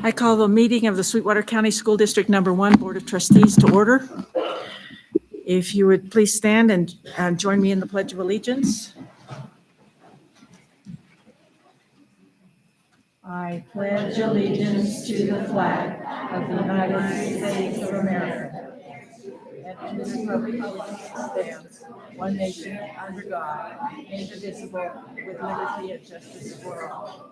I call the meeting of the Sweetwater County School District Number 1 Board of Trustees to order. If you would please stand and join me in the Pledge of Allegiance. I pledge allegiance to the flag of the United States of America and to the republic for which it stands, one nation, under God, indivisible, with liberty and justice for all.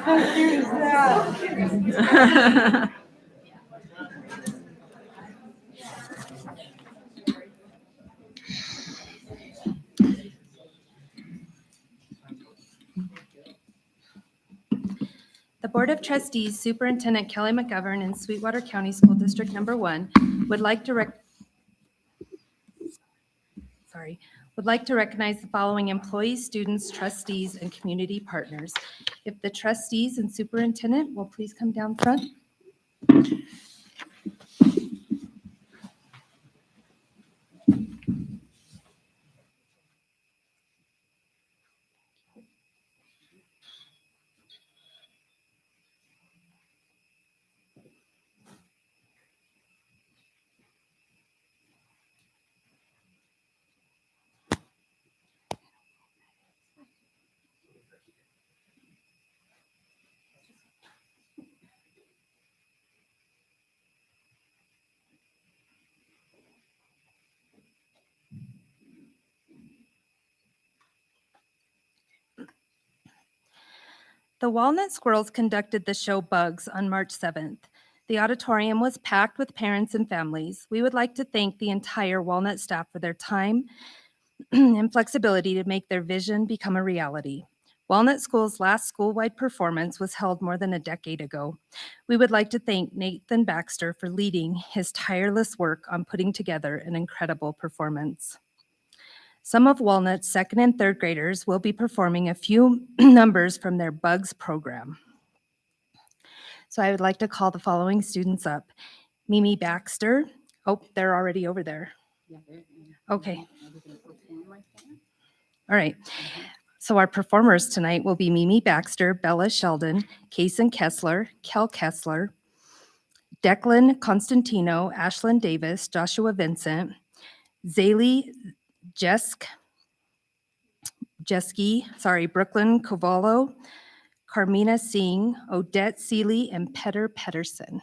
How cute is that? The Board of Trustees, Superintendent Kelly McGovern and Sweetwater County School District Number 1 would like to recognize the following employees, students, trustees, and community partners. If the trustees and superintendent will please come down front. The Walnut Squirrels conducted the show Bugs on March 7th. The auditorium was packed with parents and families. We would like to thank the entire Walnut staff for their time and flexibility to make their vision become a reality. Walnut School's last school-wide performance was held more than a decade ago. We would like to thank Nathan Baxter for leading his tireless work on putting together an incredible performance. Some of Walnut's second and third graders will be performing a few numbers from their Bugs program. So I would like to call the following students up. Mimi Baxter. Oh, they're already over there. Okay. All right. So our performers tonight will be Mimi Baxter, Bella Sheldon, Kason Kessler, Kel Kessler, Declan Constantino, Ashlyn Davis, Joshua Vincent, Zaylee Jeski, Brooklyn Cavallo, Carmina Singh, Odette Seeley, and Petter Pedersen.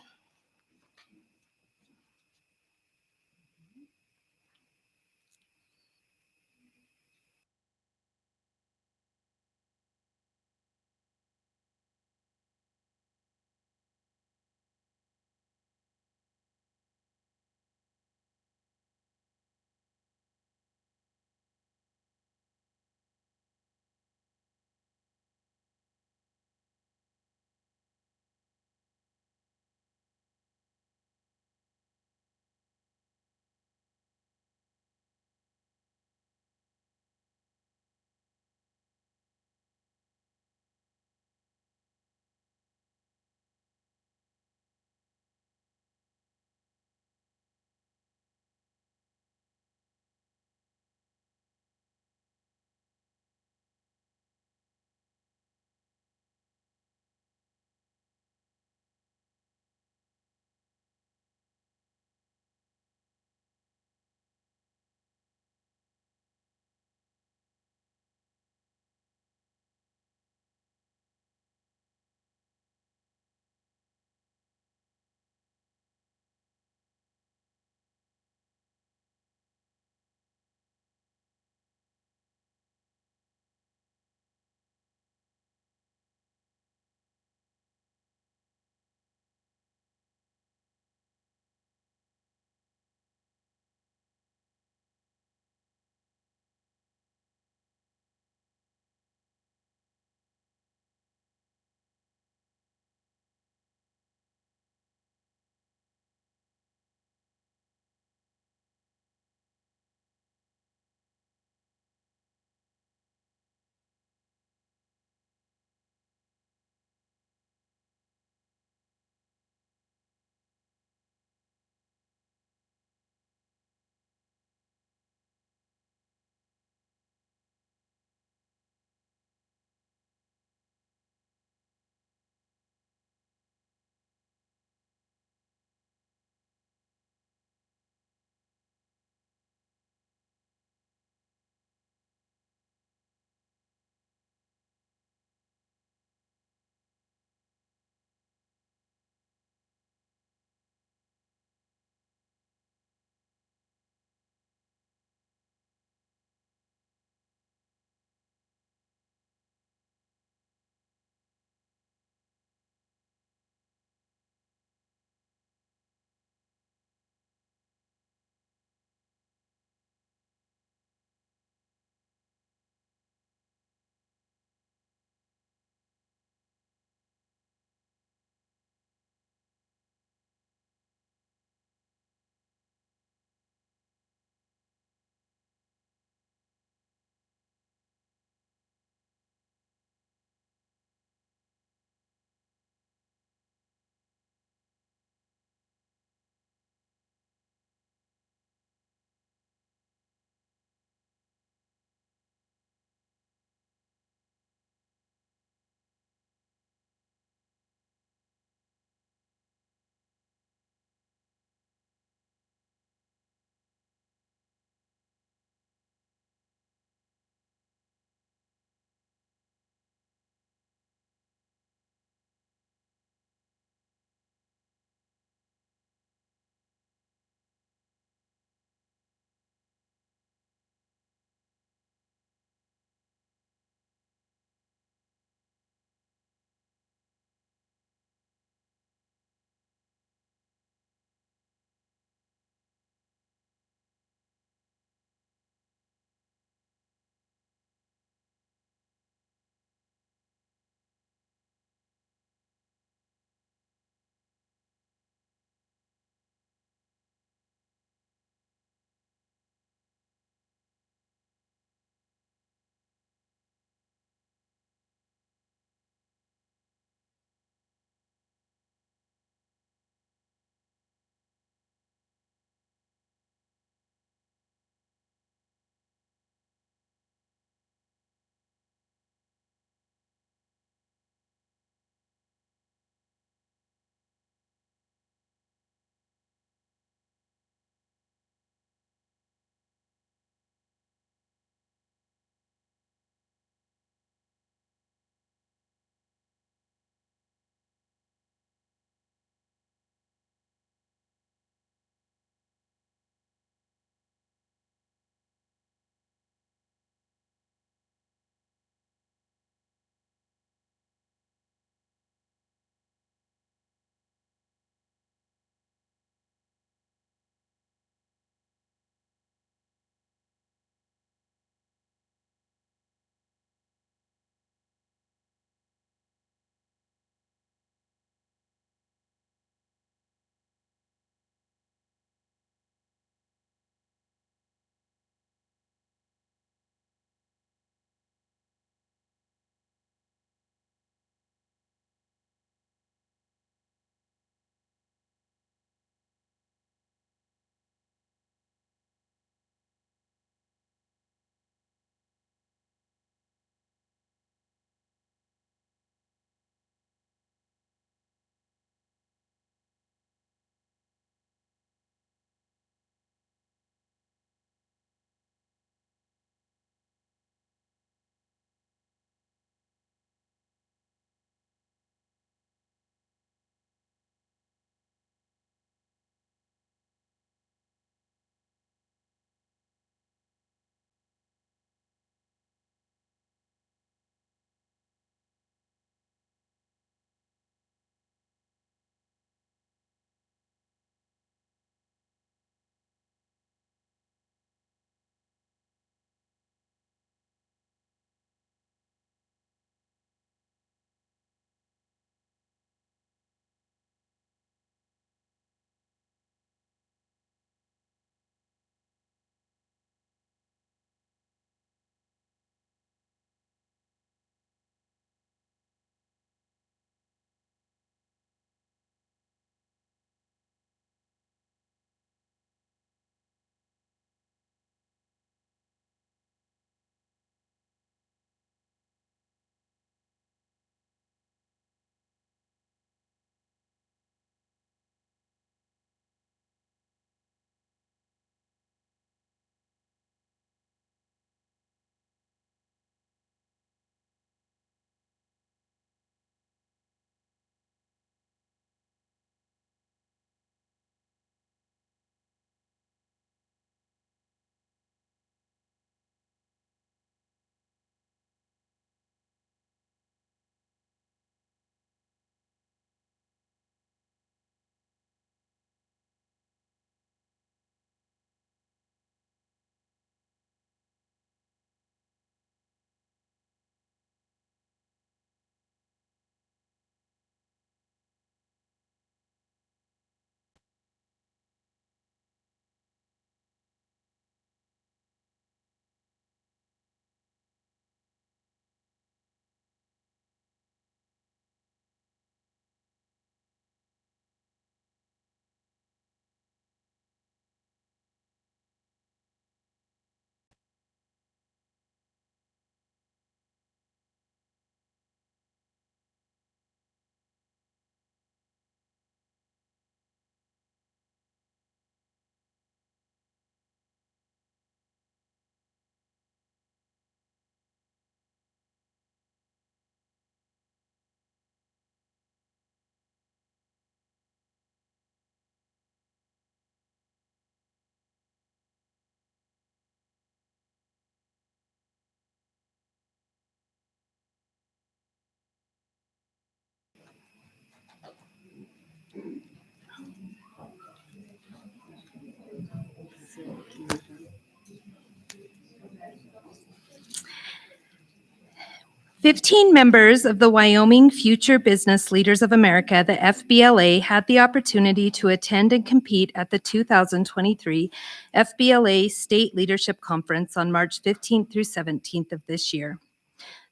15 members of the Wyoming Future Business Leaders of America, the FBLA, had the opportunity to attend and compete at the 2023 FBLA State Leadership Conference on March 15th through 17th of this year.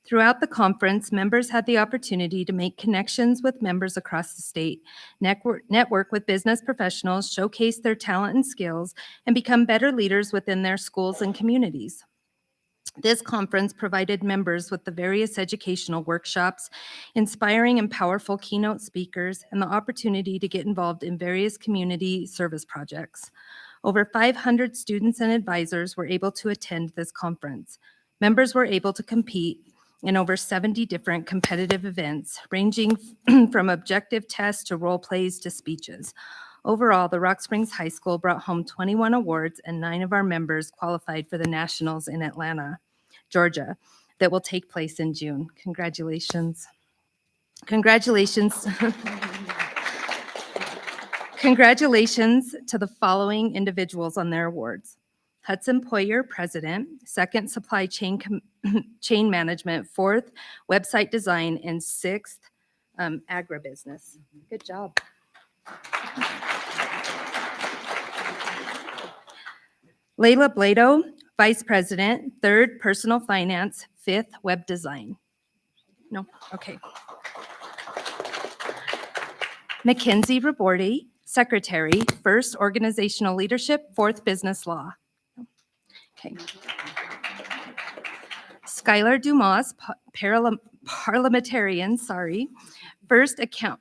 Throughout the conference, members had the opportunity to make connections with members across the state, network with business professionals, showcase their talent and skills, and become better leaders within their schools and communities. This conference provided members with the various educational workshops, inspiring and powerful keynote speakers, and the opportunity to get involved in various community service projects. Over 500 students and advisors were able to attend this conference. Members were able to compete in over 70 different competitive events, ranging from objective tests to role plays to speeches. Overall, the Rock Springs High School brought home 21 awards, and 9 of our members qualified for the Nationals in Atlanta, Georgia, that will take place in June. Congratulations. Congratulations. Congratulations to the following individuals on their awards. Hudson Poyer, President, 2nd Supply Chain Management, 4th Website Design, and 6th Agribusiness. Good job. Layla Blado, Vice President, 3rd Personal Finance, 5th Web Design. No? Okay. Mackenzie Rabordi, Secretary, 1st Organizational Leadership, 4th Business Law. Okay. Skylar Dumas, Parliamentarian, 1st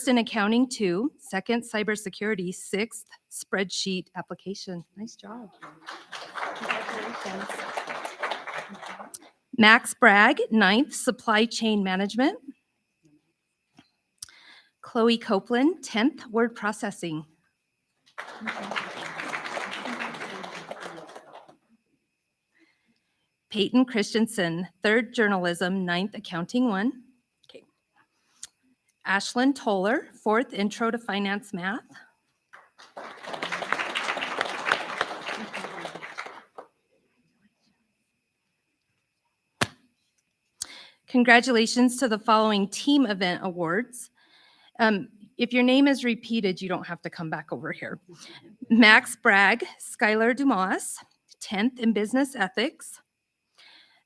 in Accounting 2, 2nd Cybersecurity, 6th Spreadsheet Application. Nice job. Congratulations. Max Bragg, 9th Supply Chain Management. Chloe Copeland, 10th Word Processing. Peyton Christensen, 3rd Journalism, 9th Accounting 1. Okay. Ashlyn Toller, 4th Intro to Finance Math. Congratulations to the following team event awards. If your name is repeated, you don't have to come back over here. Max Bragg, Skylar Dumas, 10th in Business Ethics.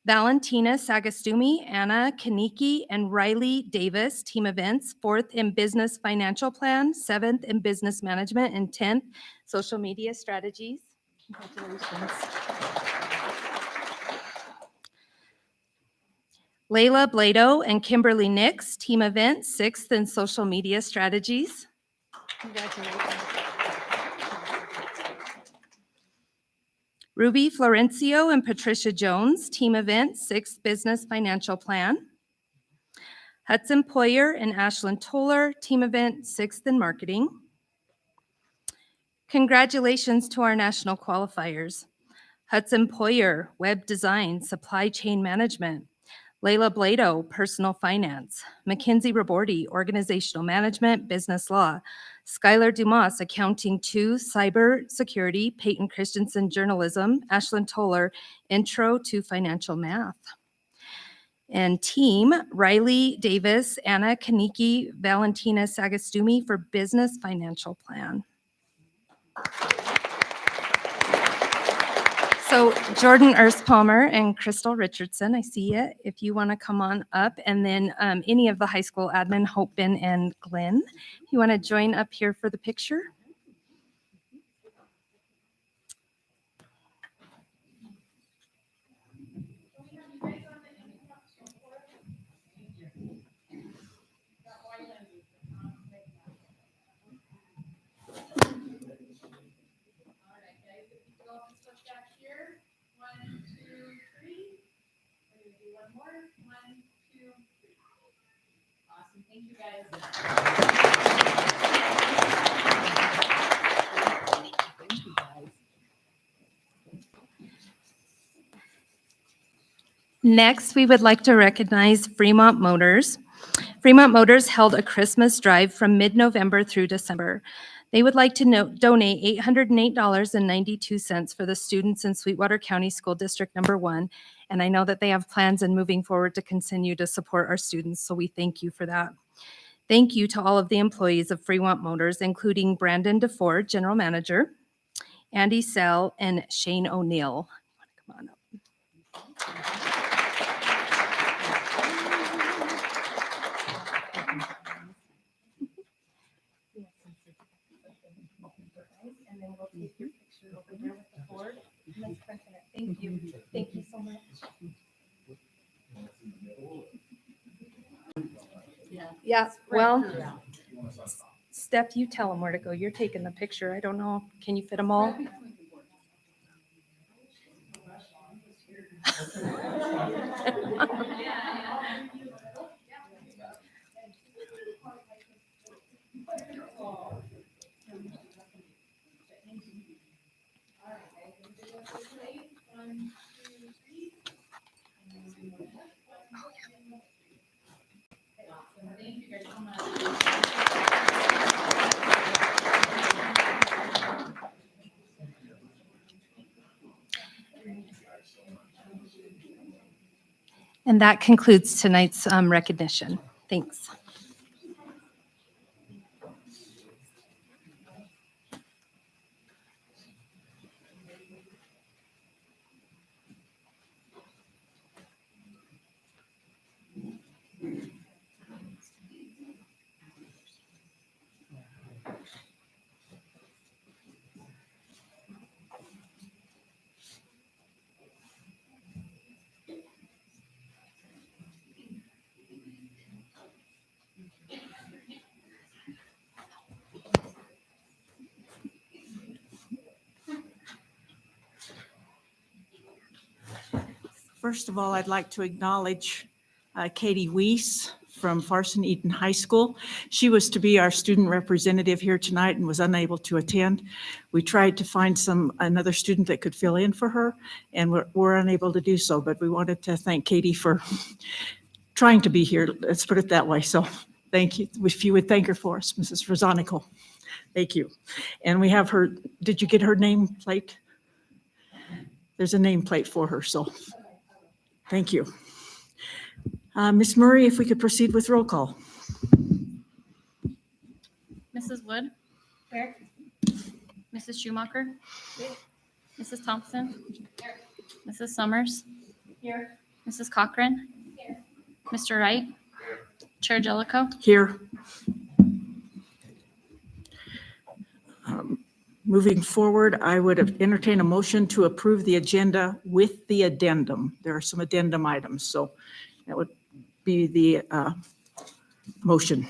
Valentina Sagastumi, Anna Kaniki, and Riley Davis, team events, 4th in Business Financial Plan, 7th in Business Management, and 10th Social Media Strategies. Congratulations. Layla Blado and Kimberly Nix, team events, 6th in Social Media Strategies. Congratulations. Ruby Florencio and Patricia Jones, team event, 6th Business Financial Plan. Hudson Poyer and Ashlyn Toller, team event, 6th in Marketing. Congratulations to our national qualifiers. Hudson Poyer, Web Design, Supply Chain Management. Layla Blado, Personal Finance. Mackenzie Rabordi, Organizational Management, Business Law. Skylar Dumas, Accounting 2, Cyber Security. Peyton Christensen, Journalism. Ashlyn Toller, Intro to Financial Math. And team, Riley Davis, Anna Kaniki, Valentina Sagastumi for Business Financial Plan. So Jordan Erspalmer and Crystal Richardson, I see you. If you want to come on up, and then any of the high school admin, Hope Ben and Glenn, if you want to join up here for the picture. Awesome. Thank you, guys. Next, we would like to recognize Fremont Motors. Fremont Motors held a Christmas drive from mid-November through December. They would like to donate $808.92 for the students in Sweetwater County School District Number 1 And I know that they have plans and moving forward to continue to support our students, so we thank you for that. Thank you to all of the employees of Fremont Motors, including Brandon DeFord, General Manager, Andy Sell, and Shane O'Neill. Come on up. And then we'll take your picture over here with the board. Thank you. Thank you so much. Yeah, well, Steph, you tell them where to go. You're taking the picture. I don't know. Can you fit them all? And that concludes tonight's recognition. Thanks. First of all, I'd like to acknowledge Katie Weiss from Farson Eaton High School. She was to be our student representative here tonight and was unable to attend. We tried to find another student that could fill in for her, and we're unable to do so, but we wanted to thank Katie for trying to be here. Let's put it that way. So thank you. If you would thank her for us, Mrs. Rosanico. Thank you. And we have her, did you get her nameplate? There's a nameplate for her, so thank you. Ms. Murray, if we could proceed with roll call. Mrs. Wood? Here. Mrs. Schumacher? Here. Mrs. Thompson? Here. Mrs. Summers? Here. Mrs. Cochran? Here. Mr. Wright? Here. Chair Jellicoe? Here. Moving forward, I would entertain a motion to approve the agenda with the addendum. There are some addendum items, so that would be the motion.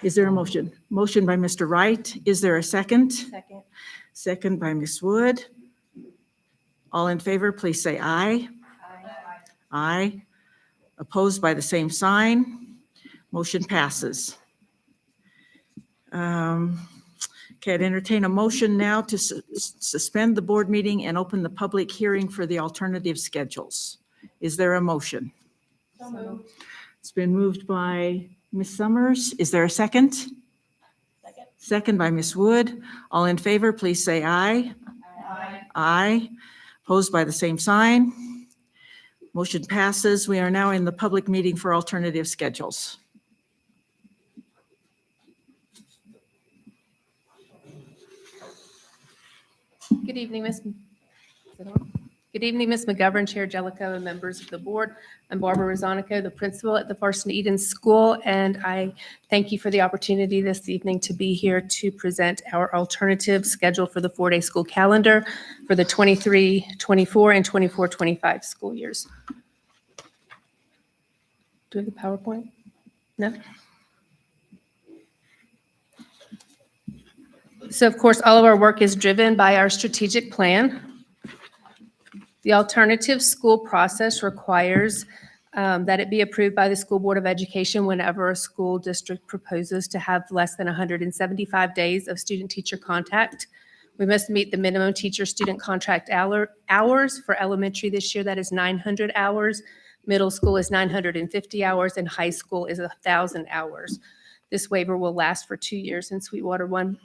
Is there a motion? Motion by Mr. Wright. Is there a second? Second. Second by Ms. Wood. All in favor, please say aye. Aye. Aye. Opposed by the same sign. Motion passes. Okay, I'd entertain a motion now to suspend the board meeting and open the public hearing for the alternative schedules. Is there a motion? So moved. It's been moved by Ms. Summers. Is there a second? Second. Second by Ms. Wood. All in favor, please say aye. Aye. Aye. Opposed by the same sign. Motion passes. We are now in the public meeting for alternative schedules. Good evening, Ms. McGovern, Chair Jellicoe, and members of the board. I'm Barbara Rosanico, the principal at the Farson Eden School, and I thank you for the opportunity this evening to be here to present our alternative schedule for the four-day school calendar for the 23-24 and 24-25 school years. Do we have the PowerPoint? No? So of course, all of our work is driven by our strategic plan. The alternative school process requires that it be approved by the School Board of Education whenever a school district proposes to have less than 175 days of student-teacher contact. We must meet the minimum teacher-student contract hours for elementary this year. That is 900 hours. Middle school is 950 hours, and high school is 1,000 hours. This waiver will last for 2 years in Sweetwater 1.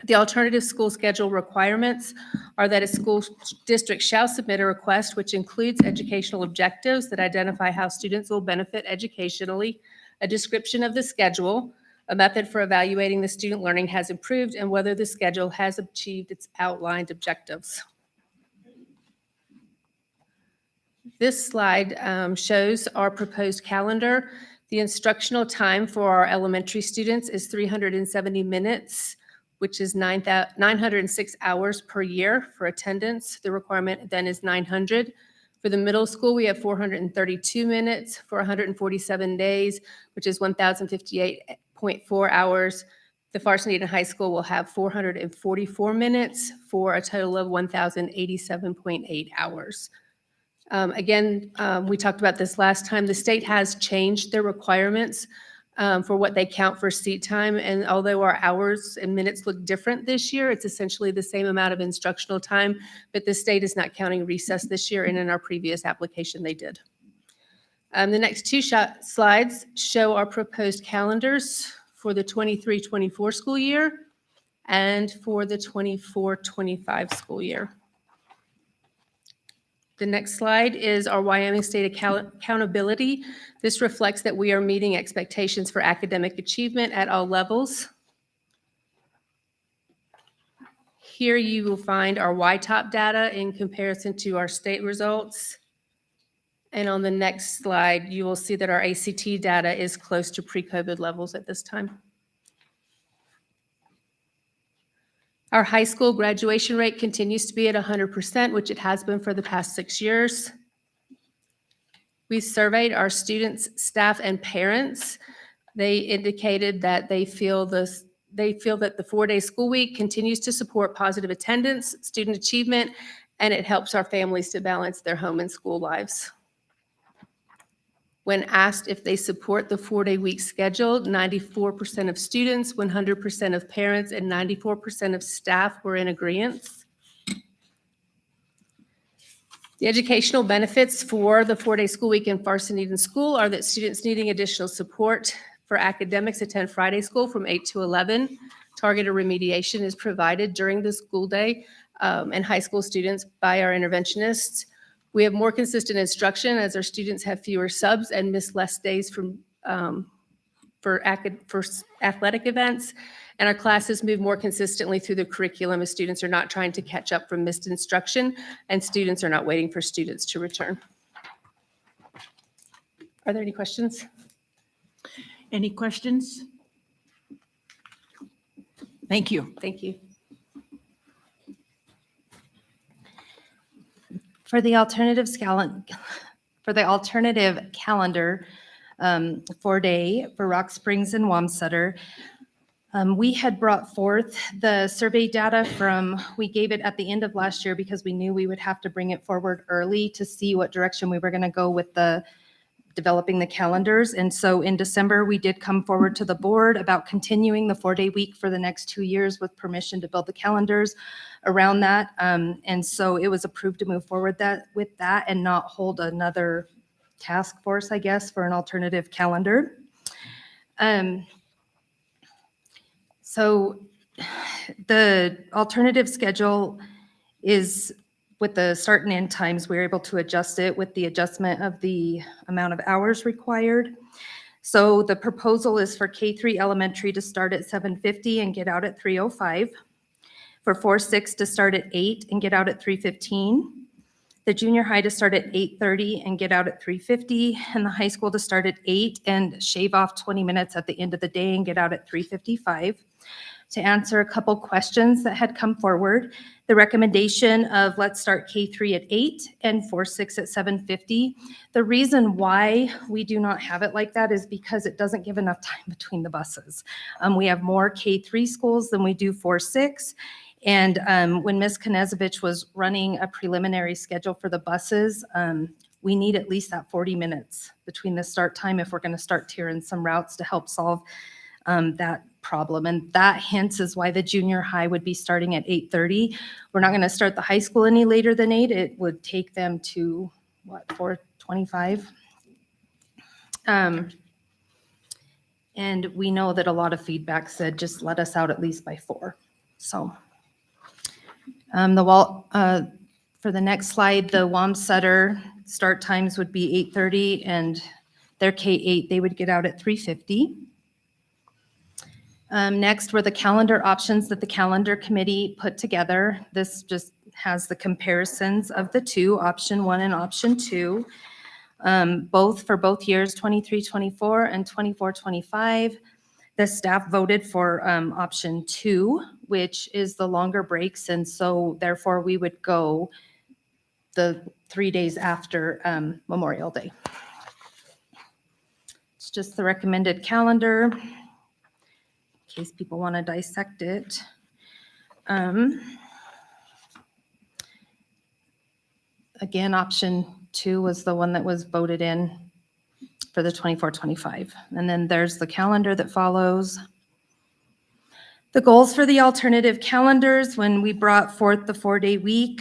The alternative school schedule requirements are that a school district shall submit a request which includes educational objectives that identify how students will benefit educationally, a description of the schedule, a method for evaluating the student learning has improved, and whether the schedule has achieved its outlined objectives. This slide shows our proposed calendar. The instructional time for our elementary students is 370 minutes, which is 906 hours per year for attendance. The requirement then is 900. For the middle school, we have 432 minutes for 147 days, which is 1,058.4 hours. The Farson-Eden High School will have 444 minutes for a total of 1,087.8 hours. Again, we talked about this last time. The state has changed their requirements for what they count for seat time. And although our hours and minutes look different this year, it's essentially the same amount of instructional time, but the state is not counting recess this year, and in our previous application, they did. The next two slides show our proposed calendars for the 23-24 school year and for the 24-25 school year. The next slide is our Wyoming State accountability. This reflects that we are meeting expectations for academic achievement at all levels. Here you will find our YTOP data in comparison to our state results. And on the next slide, you will see that our ACT data is close to pre-COVID levels at this time. Our high school graduation rate continues to be at 100%, which it has been for the past 6 years. We surveyed our students, staff, and parents. They indicated that they feel that the 4-day school week continues to support positive attendance, student achievement, and it helps our families to balance their home and school lives. When asked if they support the 4-day week schedule, 94% of students, 100% of parents, and 94% of staff were in agreement. The educational benefits for the 4-day school week in Farson-Eden School are that students needing additional support for academics attend Friday school from 8 to 11. Targeted remediation is provided during the school day and high school students by our interventionists. We have more consistent instruction as our students have fewer subs and miss less days for athletic events, and our classes move more consistently through the curriculum as students are not trying to catch up from missed instruction, and students are not waiting for students to return. Are there any questions? Any questions? Thank you. Thank you. For the alternative calendar, 4-day for Rock Springs and Wamsutter, we had brought forth the survey data we gave it at the end of last year because we knew we would have to bring it forward early to see what direction we were going to go with developing the calendars. And so in December, we did come forward to the board about continuing the 4-day week for the next 2 years with permission to build the calendars around that. And so it was approved to move forward with that and not hold another task force, I guess, for an alternative calendar. So the alternative schedule is with the start and end times, we were able to adjust it with the adjustment of the amount of hours required. So the proposal is for K3 elementary to start at 7:50 and get out at 3:05. For 4-6 to start at 8 and get out at 3:15. The junior high to start at 8:30 and get out at 3:50. And the high school to start at 8 and shave off 20 minutes at the end of the day and get out at 3:55. To answer a couple questions that had come forward, the recommendation of let's start K3 at 8 and 4-6 at 7:50. The reason why we do not have it like that is because it doesn't give enough time between the buses. We have more K3 schools than we do 4-6. And when Ms. Knezovich was running a preliminary schedule for the buses, we need at least that 40 minutes between the start time if we're going to start tiering some routes to help solve that problem. And that hence is why the junior high would be starting at 8:30. We're not going to start the high school any later than 8. It would take them to, 4:25? And we know that a lot of feedback said, just let us out at least by 4. So for the next slide, the Wamsutter start times would be 8:30 and their K-8, they would get out at 3:50. Next were the calendar options that the calendar committee put together. This just has the comparisons of the two, option 1 and option 2, both for both years, 23-24 and 24-25. The staff voted for option 2, which is the longer breaks, and so therefore we would go the 3 days after Memorial Day. It's just the recommended calendar, in case people want to dissect it. Again, option 2 was the one that was voted in for the 24-25. And then there's the calendar that follows. The goals for the alternative calendars when we brought forth the 4-day week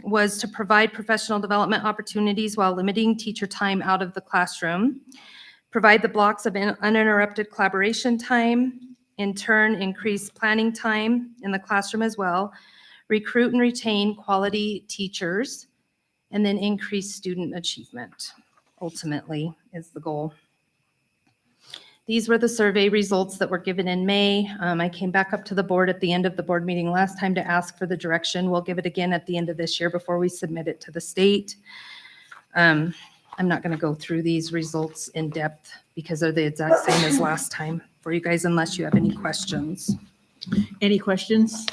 was to provide professional development opportunities while limiting teacher time out of the classroom, provide the blocks of uninterrupted collaboration time, in turn increase planning time in the classroom as well, recruit and retain quality teachers, and then increase student achievement, ultimately, is the goal. These were the survey results that were given in May. I came back up to the board at the end of the board meeting last time to ask for the direction. We'll give it again at the end of this year before we submit it to the state. I'm not going to go through these results in depth because they're the exact same as last time for you guys, unless you have any questions. Any questions?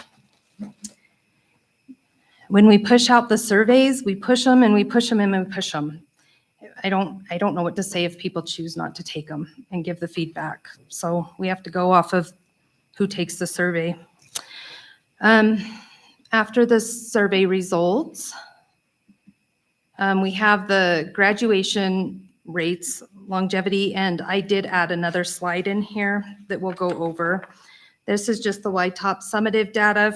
When we push out the surveys, we push them and we push them and we push them. I don't know what to say if people choose not to take them and give the feedback. So we have to go off of who takes the survey. After the survey results, we have the graduation rates, longevity, and I did add another slide in here that we'll go over. This is just the YTOP summative data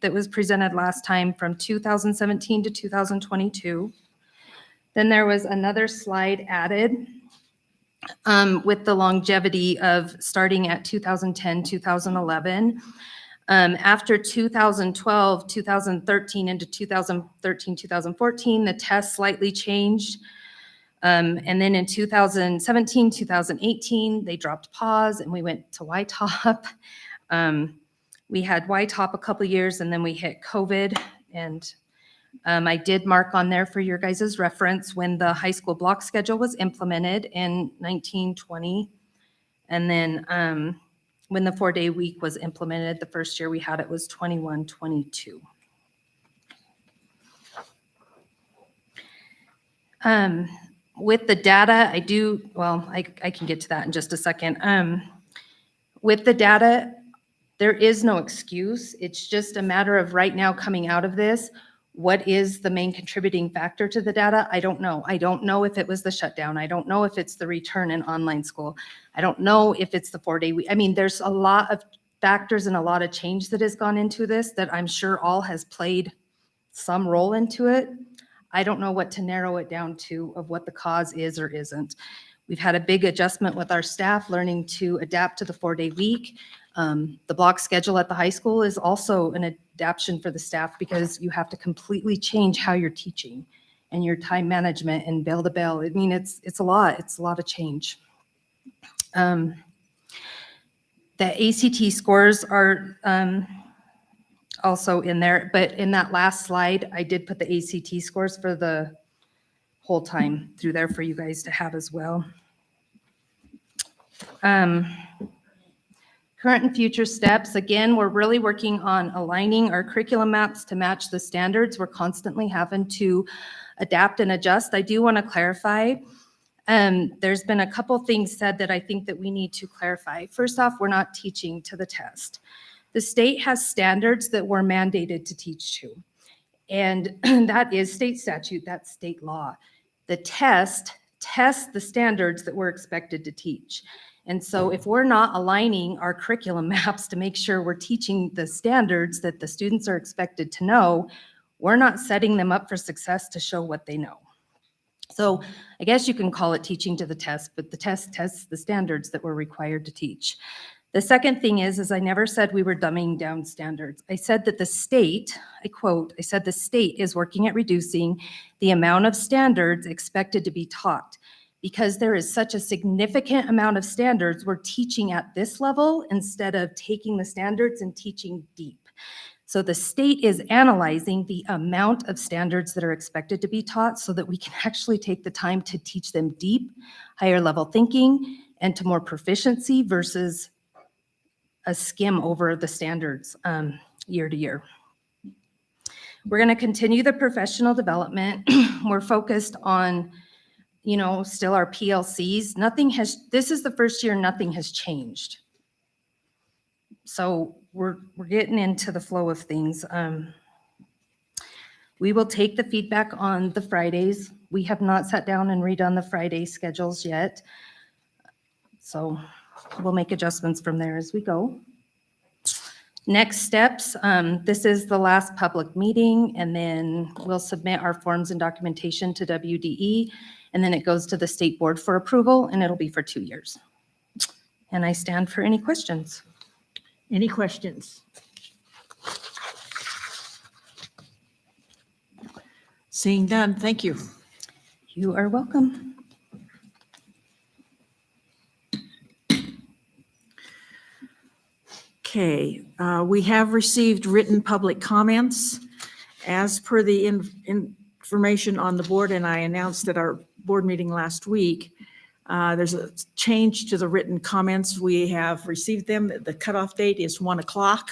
that was presented last time from 2017 to 2022. Then there was another slide added with the longevity of starting at 2010, 2011. After 2012, 2013 into 2013, 2014, the test slightly changed. And then in 2017, 2018, they dropped pause and we went to YTOP. We had YTOP a couple years and then we hit COVID, and I did mark on there for your guys' reference when the high school block schedule was implemented in 1920. And then when the 4-day week was implemented, the first year we had it was 21-22. With the data, I can get to that in just a second. With the data, there is no excuse. It's just a matter of right now coming out of this. What is the main contributing factor to the data? I don't know. I don't know if it was the shutdown. I don't know if it's the return in online school. I don't know if it's the 4-day week. I mean, there's a lot of factors and a lot of change that has gone into this that I'm sure all has played some role into it. I don't know what to narrow it down to of what the cause is or isn't. We've had a big adjustment with our staff learning to adapt to the 4-day week. The block schedule at the high school is also an adaptation for the staff because you have to completely change how you're teaching and your time management and bell to bell. I mean, it's a lot. It's a lot of change. The ACT scores are also in there, but in that last slide, I did put the ACT scores for the whole time through there for you guys to have as well. Current and future steps, again, we're really working on aligning our curriculum maps to match the standards. We're constantly having to adapt and adjust. I do want to clarify, there's been a couple things said that I think that we need to clarify. First off, we're not teaching to the test. The state has standards that we're mandated to teach to, and that is state statute, that's state law. The test tests the standards that we're expected to teach. And so if we're not aligning our curriculum maps to make sure we're teaching the standards that the students are expected to know, we're not setting them up for success to show what they know. So I guess you can call it teaching to the test, but the test tests the standards that we're required to teach. The second thing is I never said we were dumbing down standards. I said that the state, I quote, I said the state is working at reducing the amount of standards expected to be taught. Because there is such a significant amount of standards, we're teaching at this level instead of taking the standards and teaching deep. So the state is analyzing the amount of standards that are expected to be taught so that we can actually take the time to teach them deep, higher level thinking, and to more proficiency versus a skim over the standards year to year. We're going to continue the professional development. We're focused on, still our PLCs. This is the first year nothing has changed. So we're getting into the flow of things. We will take the feedback on the Fridays. We have not sat down and redone the Friday schedules yet. So we'll make adjustments from there as we go. Next steps, this is the last public meeting, and then we'll submit our forms and documentation to WDE, and then it goes to the state board for approval, and it'll be for 2 years. And I stand for any questions. Any questions? Seeing none, thank you. You are welcome. Okay, we have received written public comments. As per the information on the board, and I announced at our board meeting last week, there's a change to the written comments. We have received them. The cutoff date is 1 o'clock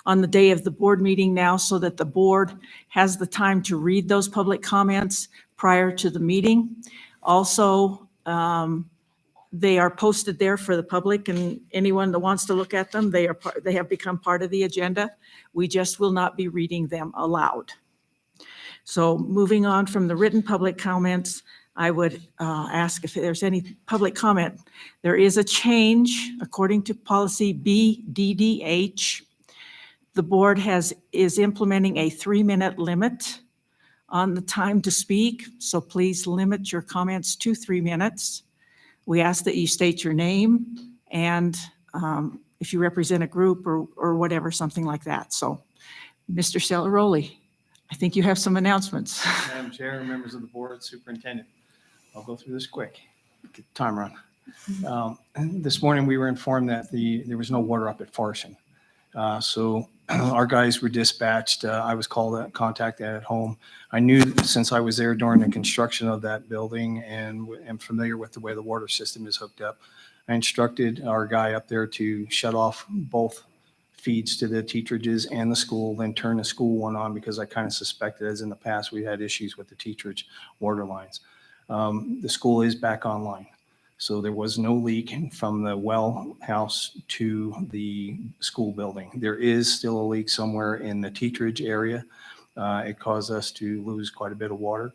on the day of the board meeting now, so that the board has the time to read those public comments prior to the meeting. Also, they are posted there for the public, and anyone that wants to look at them, they have become part of the agenda. We just will not be reading them aloud. So moving on from the written public comments, I would ask if there's any public comment. There is a change according to policy BDDH. The board is implementing a 3-minute limit on the time to speak. So please limit your comments to 3 minutes. We ask that you state your name and if you represent a group or whatever, something like that. So Mr. Celeroli, I think you have some announcements. Madam Chair, members of the board, superintendent. I'll go through this quick. Get the time run. This morning we were informed that there was no water up at Farson. So our guys were dispatched. I was contacted at home. I knew since I was there during the construction of that building and am familiar with the way the water system is hooked up, I instructed our guy up there to shut off both feeds to the teacherages and the school, then turn the school one on because I kind of suspected, as in the past, we had issues with the teacherage water lines. The school is back online. So there was no leak from the well house to the school building. There is still a leak somewhere in the teacherage area. It caused us to lose quite a bit of water.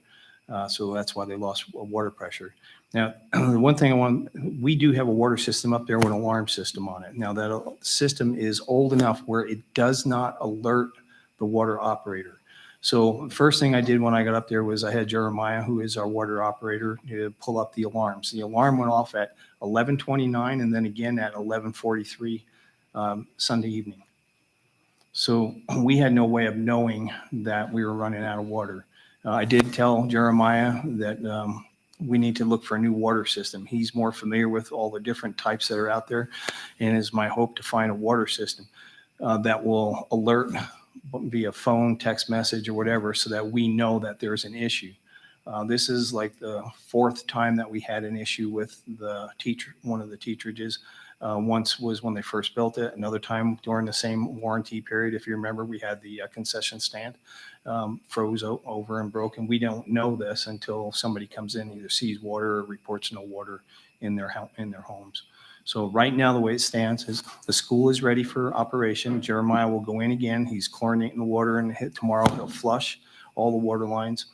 So that's why they lost water pressure. Now, the one thing we do have a water system up there with an alarm system on it. Now that system is old enough where it does not alert the water operator. So first thing I did when I got up there was I had Jeremiah, who is our water operator, to pull up the alarms. The alarm went off at 11:29 and then again at 11:43 Sunday evening. So we had no way of knowing that we were running out of water. I did tell Jeremiah that we need to look for a new water system. He's more familiar with all the different types that are out there, and it's my hope to find a water system that will alert via phone, text message, or whatever, so that we know that there's an issue. This is like the 4th time that we had an issue with one of the teacherages. Once was when they first built it. Another time during the same warranty period, if you remember, we had the concession stand froze over and broke. And we don't know this until somebody comes in, either sees water or reports no water in their homes. So right now, the way it stands is the school is ready for operation. Jeremiah will go in again. He's chlorinating the water, and tomorrow he'll flush all the water lines.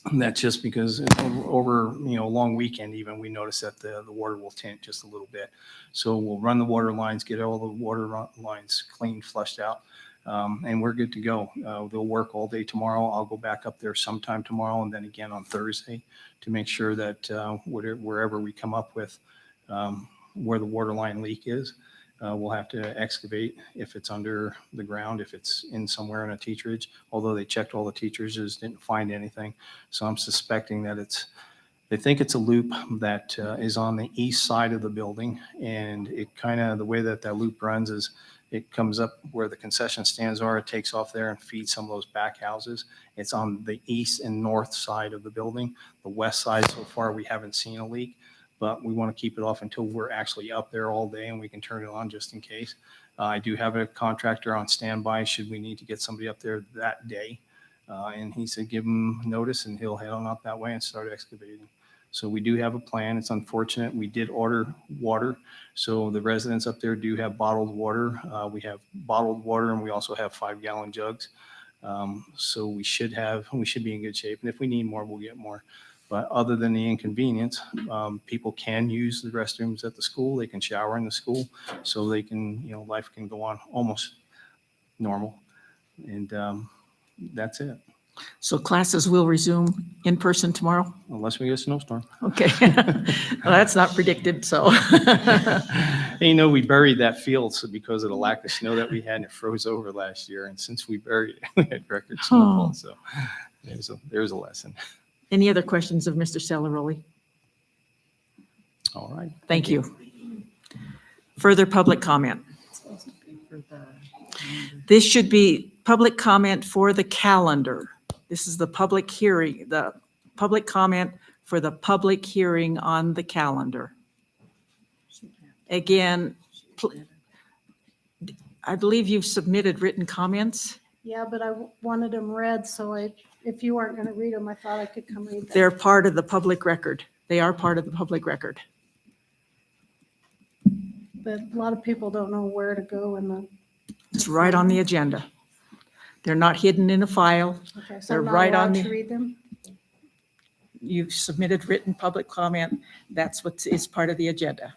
And that's just because over a long weekend, even we noticed that the water will tint just a little bit. So we'll run the water lines, get all the water lines clean, flushed out, and we're good to go. They'll work all day tomorrow. I'll go back up there sometime tomorrow and then again on Thursday to make sure that wherever we come up with where the water line leak is, We'll have to excavate if it's under the ground, if it's in somewhere in a teacherage, although they checked all the teacherages, didn't find anything. So I'm suspecting that they think it's a loop that is on the east side of the building. And it kind of, the way that that loop runs is it comes up where the concession stands are, it takes off there and feeds some of those back houses. It's on the east and north side of the building. The west side, so far, we haven't seen a leak, but we want to keep it off until we're actually up there all day and we can turn it on just in case. I do have a contractor on standby should we need to get somebody up there that day. And he said, give him notice and he'll head on up that way and start excavating. So we do have a plan. It's unfortunate. We did order water. So the residents up there do have bottled water. We have bottled water and we also have 5-gallon jugs. So we should be in good shape. And if we need more, we'll get more. But other than the inconvenience, people can use the restrooms at the school. They can shower in the school so they can, life can go on almost normal. And that's it, So classes will resume in person tomorrow? unless we get a snowstorm. Okay. Well, that's not predicted, so. And, we buried that field so because of the lack of snow that we had, and it froze over last year. And since we buried it, we had record snowfall. So there's a lesson. Any other questions of Mr. Celeroli? All right. Thank you. Further public comment? This should be public comment for the calendar. This is the public hearing, the public comment for the public hearing on the calendar. Again, I believe you've submitted written comments. Yeah, but I wanted them read, so if you weren't going to read them, I thought I could come read them. They're part of the public record. They are part of the public record. But a lot of people don't know where to go in the, It's right on the agenda. They're not hidden in a file. okay, so They're I'm not right on allowed the- to read them? You've submitted written public comment. That's what is part of the agenda.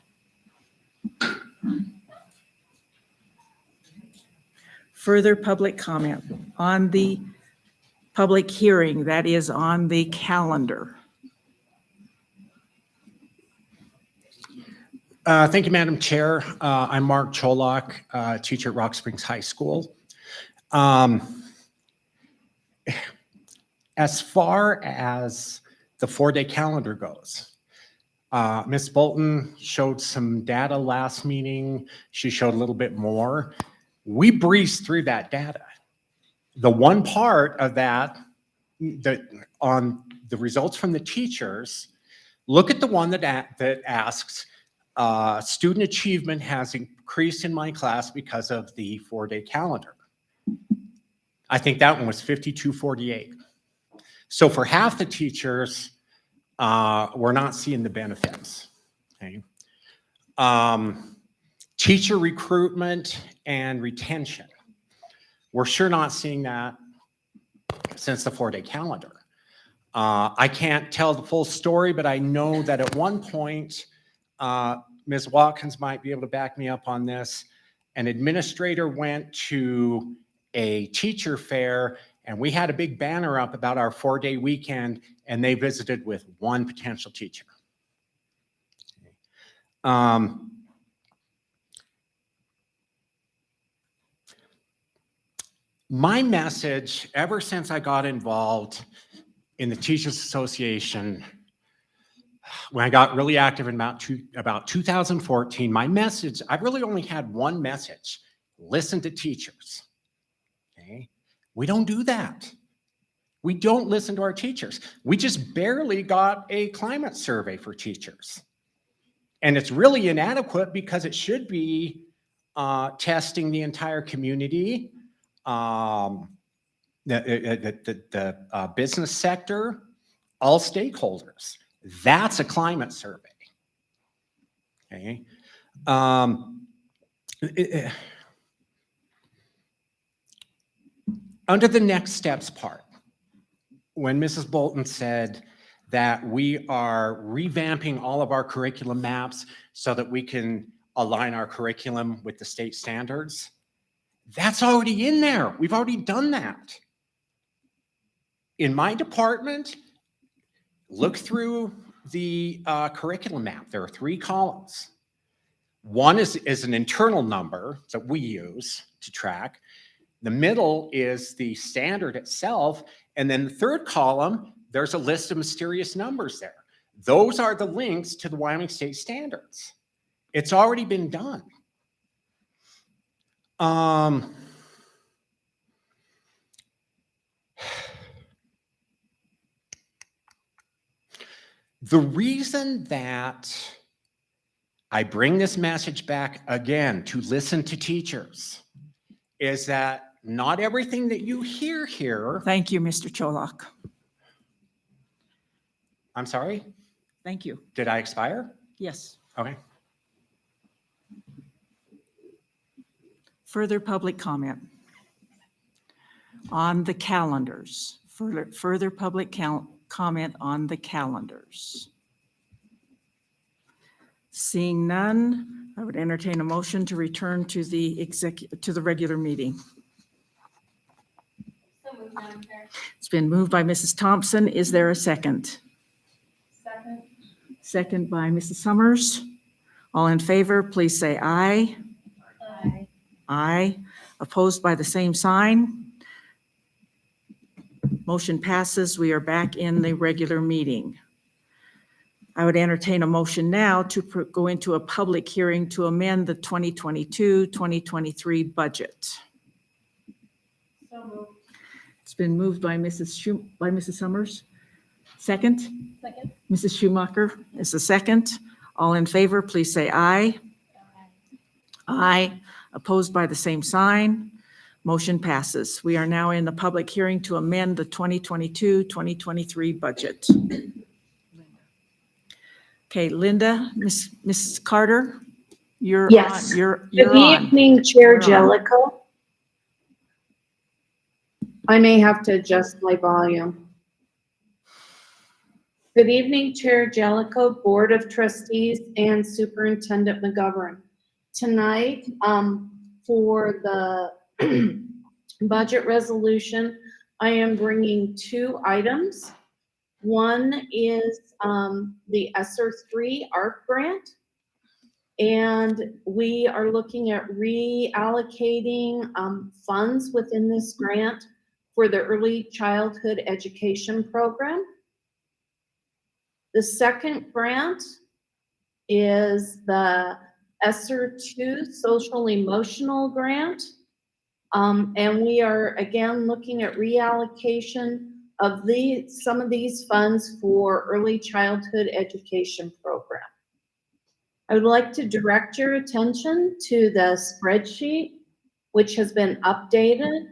Further public comment on the public hearing that is on the calendar. Thank you, Madam Chair. I'm Mark Cholak, teacher at Rock Springs High School. As far as the 4-day calendar goes, Ms. Bolton showed some data last meeting. She showed a little bit more. We breezed through that data. The one part of that on the results from the teachers, look at the one that asks, student achievement has increased in my class because of the 4-day calendar. I think that one was 5248. So for half the teachers, we're not seeing the benefits. Okay. Teacher recruitment and retention. We're sure not seeing that since the 4-day calendar. I can't tell the full story, but I know that at one point, Ms. Watkins might be able to back me up on this. An administrator went to a teacher fair and we had a big banner up about our 4-day weekend and they visited with one potential teacher. My message ever since I got involved in the Teachers Association, when I got really active in about 2014, my message, I've really only had one message: listen to teachers. Okay? We don't do that. We don't listen to our teachers. We just barely got a climate survey for teachers. And it's really inadequate because it should be testing the entire community, the business sector, all stakeholders. That's a climate survey. Okay. Under the next steps part, when Mrs. Bolton said that we are revamping all of our curriculum maps so that we can align our curriculum with the state standards, that's already in there. We've already done that. In my department, look through the curriculum map. There are 3 columns. One is an internal number that we use to track. The middle is the standard itself. And then the third column, there's a list of mysterious numbers there. Those are the links to the Wyoming State Standards. It's already been done. The reason that I bring this message back again to listen to teachers is that not everything that you hear here. Thank you, Mr. Cholak. I'm sorry, Thank you. did I expire? Yes. Okay. Further public comment on the calendars. Further public comment on the calendars. Seeing none, I would entertain a motion to return to the regular meeting. So moved, Madam Chair. It's been moved by Mrs. Thompson. Is there a second? Second. Second by Mrs. Summers. All in favor, please say aye. Aye. Aye. Opposed by the same sign. Motion passes. We are back in the regular meeting. I would entertain a motion now to go into a public hearing to amend the 2022-2023 budget. So moved. It's been moved by Mrs. Summers. Second? Second. Mrs. Schumacher is the second. All in favor, please say aye. Aye. Opposed by the same sign. Motion passes. We are now in the public hearing to amend the 2022-2023 budget. Okay, Linda, Ms. Carter, you're on. Yes. You're Good on. evening, Chair You're on. Jellicoe. I may have to adjust my volume. Good evening, Chair Jellicoe, Board of Trustees, and Superintendent McGovern. Tonight, for the budget resolution, I am bringing two items. One is the ESSER 3 ARC grant. And we are looking at reallocating funds within this grant for the early childhood education program. The second grant is the ESSER 2 social emotional grant. And we are again looking at reallocation of some of these funds for early childhood education program. I would like to direct your attention to the spreadsheet, which has been updated.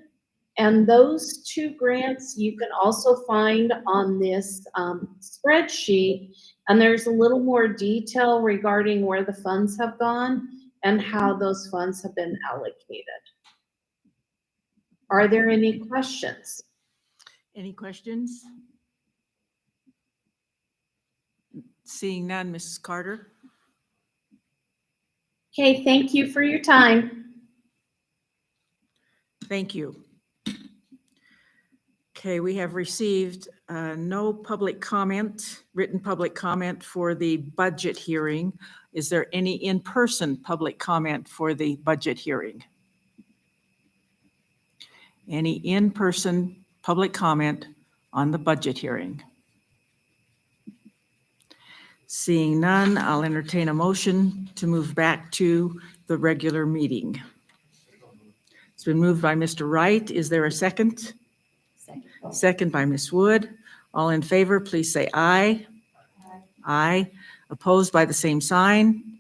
And those two grants you can also find on this spreadsheet. And there's a little more detail regarding where the funds have gone and how those funds have been allocated. Are there any questions? Any questions? Seeing none, Mrs. Carter. Okay, thank you for your time. Thank you. Okay, we have received no public comment, written public comment for the budget hearing. Is there any in-person public comment for the budget hearing? Any in-person public comment on the budget hearing? Seeing none, I'll entertain a motion to move back to the regular meeting. It's been moved by Mr. Wright. Is there a second? Second by Ms. Wood. All in favor, please say aye. Aye. Opposed by the same sign.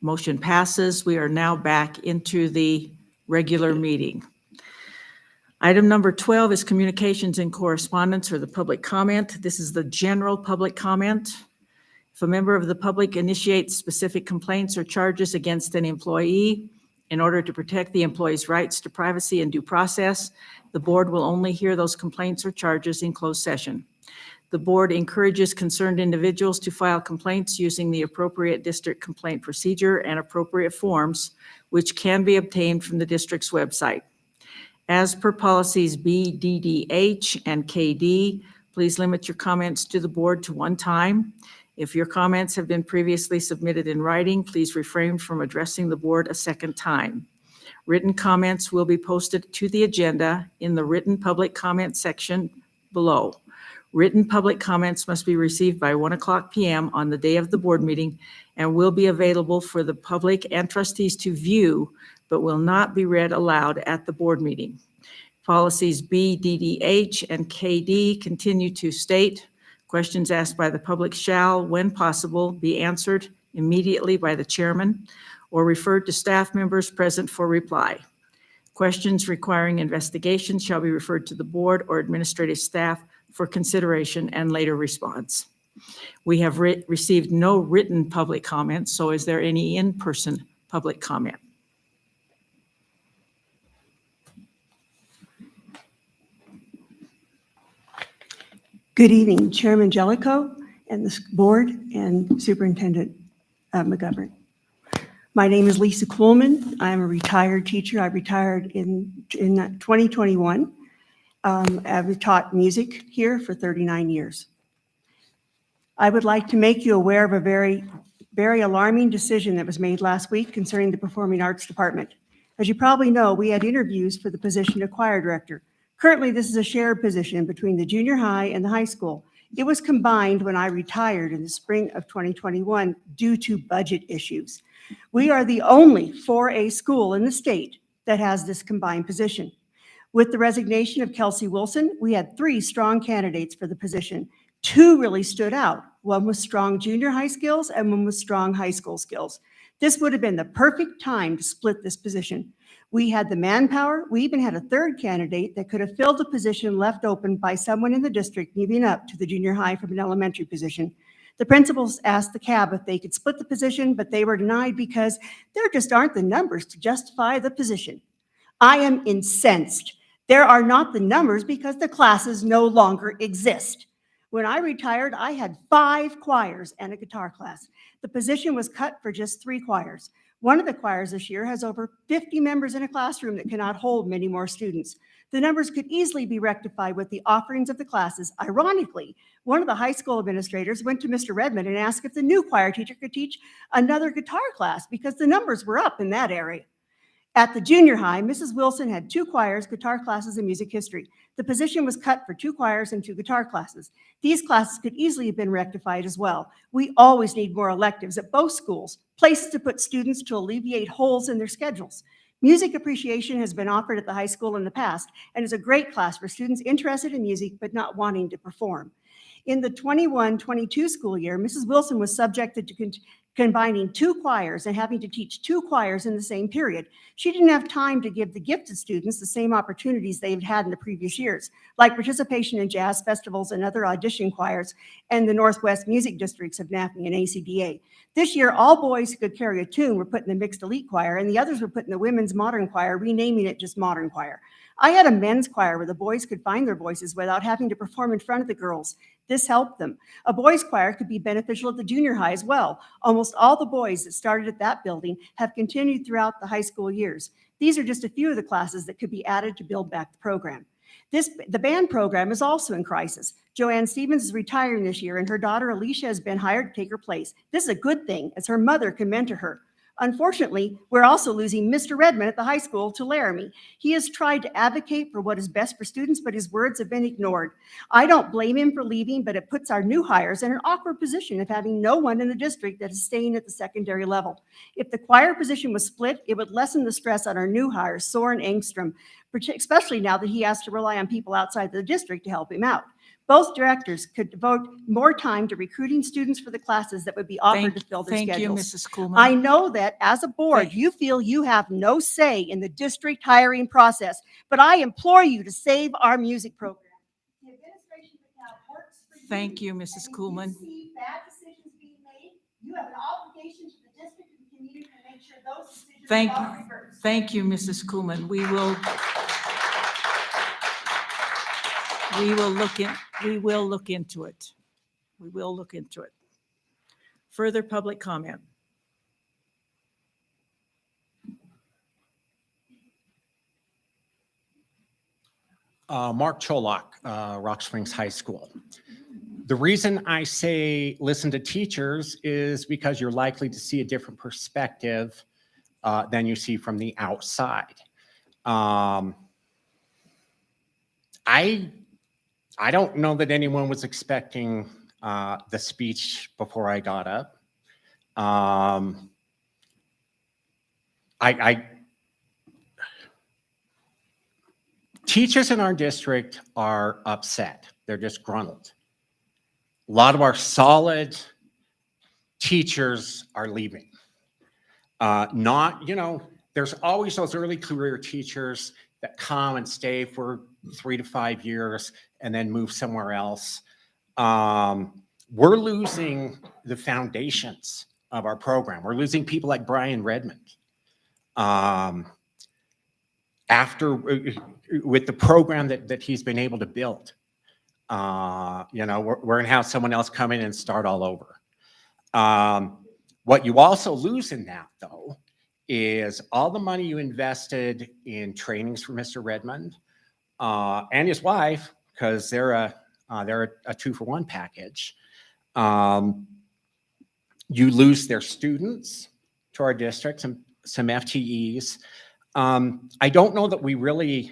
Motion passes. We are now back into the regular meeting. Item number 12 is communications and correspondence or the public comment. This is the general public comment. If a member of the public initiates specific complaints or charges against an employee in order to protect the employee's rights to privacy and due process, the board will only hear those complaints or charges in closed session. The board encourages concerned individuals to file complaints using the appropriate district complaint procedure and appropriate forms, which can be obtained from the district's website. As per policies B, DDH, and KD, please limit your comments to the board to one time. If your comments have been previously submitted in writing, please refrain from addressing the board a second time. Written comments will be posted to the agenda in the written public comment section below. Written public comments must be received by 1:00 PM on the day of the board meeting and will be available for the public and trustees to view, but will not be read aloud at the board meeting. Policies B, DDH, and KD continue to state, questions asked by the public shall, when possible, be answered immediately by the chairman or referred to staff members present for reply. Questions requiring investigation shall be referred to the board or administrative staff for consideration and later response. We have received no written public comments, so is there any in-person public comment? Good evening, Chairman Jellicoe and the board and Superintendent McGovern. My name is Lisa Kuhlman. I'm a retired teacher. I retired in 2021. I've taught music here for 39 years. I would like to make you aware of a very alarming decision that was made last week concerning the Performing Arts Department. As you probably know, we had interviews for the position of choir director. Currently, this is a shared position between the junior high and the high school. It was combined when I retired in the spring of 2021 due to budget issues. We are the only 4A school in the state that has this combined position. With the resignation of Kelsey Wilson, we had 3 strong candidates for the position. 2 really stood out. One was strong junior high skills and one was strong high school skills. This would have been the perfect time to split this position. We had the manpower. We even had a 3rd candidate that could have filled the position left open by someone in the district moving up to the junior high from an elementary position. The principals asked the CAB if they could split the position, but they were denied because there just aren't the numbers to justify the position. I am incensed. There are not the numbers because the classes no longer exist. When I retired, I had 5 choirs and a guitar class. The position was cut for just 3 choirs. One of the choirs this year has over 50 members in a classroom that cannot hold many more students. The numbers could easily be rectified with the offerings of the classes. Ironically, one of the high school administrators went to Mr. Redmond and asked if the new choir teacher could teach another guitar class because the numbers were up in that area. At the junior high, Mrs. Wilson had 2 choirs, guitar classes, and music history. The position was cut for 2 choirs and 2 guitar classes. These classes could easily have been rectified as well. We always need more electives at both schools, places to put students to alleviate holes in their schedules. Music appreciation has been offered at the high school in the past and is a great class for students interested in music but not wanting to perform. In the 21-22 school year, Mrs. Wilson was subjected to combining 2 choirs and having to teach 2 choirs in the same period. She didn't have time to give the gifted students the same opportunities they've had in the previous years, like participation in jazz festivals and other audition choirs and the Northwest Music Districts of NAFME and ACDA. This year, all boys who could carry a tune were put in the mixed elite choir and the others were put in the women's modern choir, renaming it just modern choir. I had a men's choir where the boys could find their voices without having to perform in front of the girls. This helped them. A boys' choir could be beneficial at the junior high as well. Almost all the boys that started at that building have continued throughout the high school years. These are just a few of the classes that could be added to build back the program. The band program is also in crisis. Joanne Stevens is retiring this year, and her daughter Alicia has been hired to take her place. This is a good thing, as her mother can mentor her. Unfortunately, we're also losing Mr. Redmond at the high school to Laramie. He has tried to advocate for what is best for students, but his words have been ignored. I don't blame him for leaving, but it puts our new hires in an awkward position of having no one in the district that is staying at the secondary level. If the choir position was split, it would lessen the stress on our new hire, Soren Engstrom, especially now that he has to rely on people outside the district to help him out. Both directors could devote more time to recruiting students for the classes that would be offered to fill their Thank you, schedules. Mrs. Kuhlman. I know that as a board, Thank you feel you have no say in the district hiring process, but I implore you to save our music program. The administration of the town works for you. Thank you, Mrs. And if Kuhlman. you see bad decisions being made, you have an obligation to the district and the community to make sure those decisions are reversed. Thank you, Mrs. Kuhlman. We will look into it. We will look into it. Further public comment? Mark Cholak, Rock Springs High School. The reason I say listen to teachers is because you're likely to see a different perspective than you see from the outside. I don't know that anyone was expecting the speech before I got up. Teachers in our district are upset. They're disgruntled. A lot of our solid teachers are leaving. There's always those early career teachers that come and stay for 3 to 5 years and then move somewhere else. We're losing the foundations of our program. We're losing people like Brian Redmond. With the program that he's been able to build, we're going to have someone else come in and start all over. What you also lose in that, though, is all the money you invested in trainings for Mr. Redmond and his wife, because they're a 2-for-1 package. You lose their students to our district, some FTEs. I don't know that we really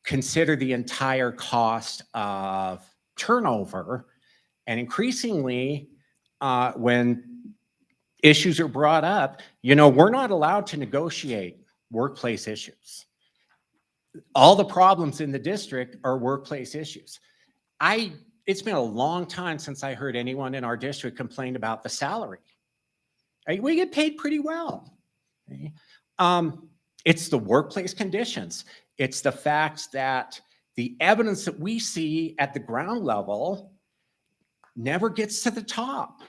consider the entire cost of turnover, and increasingly, when issues are brought up, we're not allowed to negotiate workplace issues. All the problems in the district are workplace issues. It's been a long time since I heard anyone in our district complain about the salary. We get paid pretty well. It's the workplace conditions. It's the fact that the evidence that we see at the ground level never gets to the top.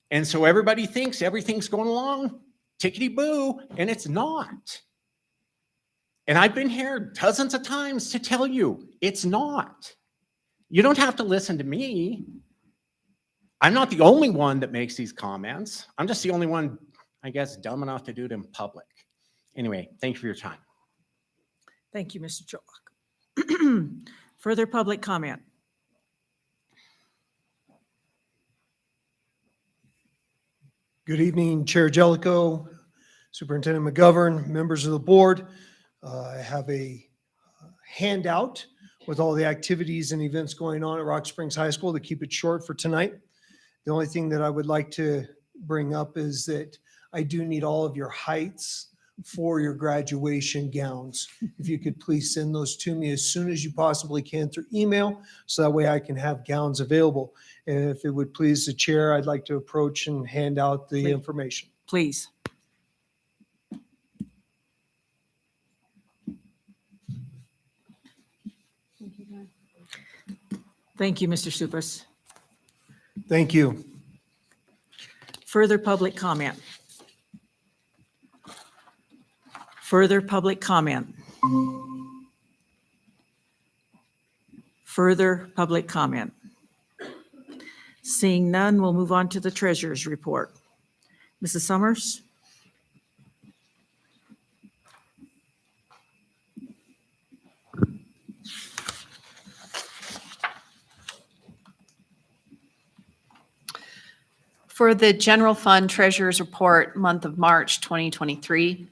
And so everybody thinks everything's going along tickety-boo, and it's not. And I've been here dozens of times to tell you it's not. You don't have to listen to me. I'm not the only one that makes these comments. I'm just the only one, I guess, dumb enough to do it in public. Anyway, thank you for your time. Thank you, Mr. Chilcock. Further public comment? Good evening, Chair Jellicoe, Superintendent McGovern, members of the board. I have a handout with all the activities and events going on at Rock Springs High School to keep it short for tonight. The only thing that I would like to bring up is that I do need all of your heights for your graduation gowns. If you could please send those to me as soon as you possibly can through email, so that way I can have gowns available. And if it would please the chair, I'd like to approach and hand out the information. Please. Thank you, Mr. Supas. Thank you. Further public comment? Further public comment? Further public comment? Seeing none, we'll move on to the treasurer's report. Mrs. Summers? For the general fund treasurer's report, month of March 2023,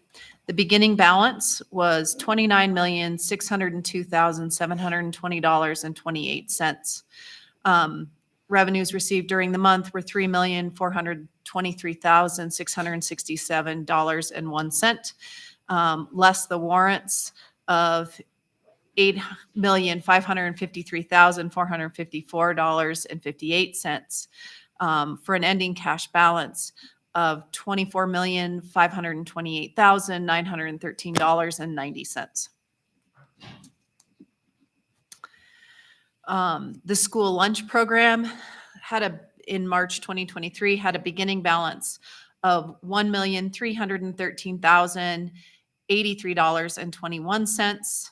the beginning balance was $29,602,720.28. Revenues received during the month were $3,423,667.01, less the warrants of $8,553,454.58, for an ending cash balance of $24,528,913.90. The school lunch program in March 2023 had a beginning balance of $1,313,083.21.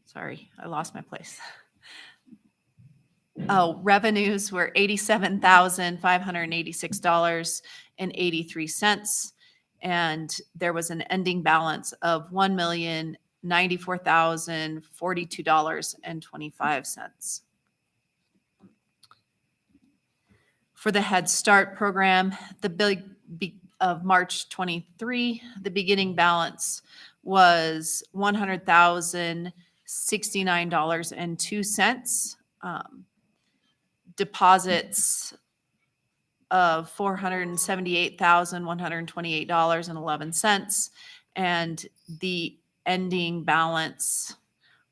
Sorry, I lost my place. Oh, revenues were $87,586.83. And there was an ending balance of $1,094,042.25. For the Head Start program, of March 23, the beginning balance was $100,069.02. Deposits of $478,128.11. And the ending balance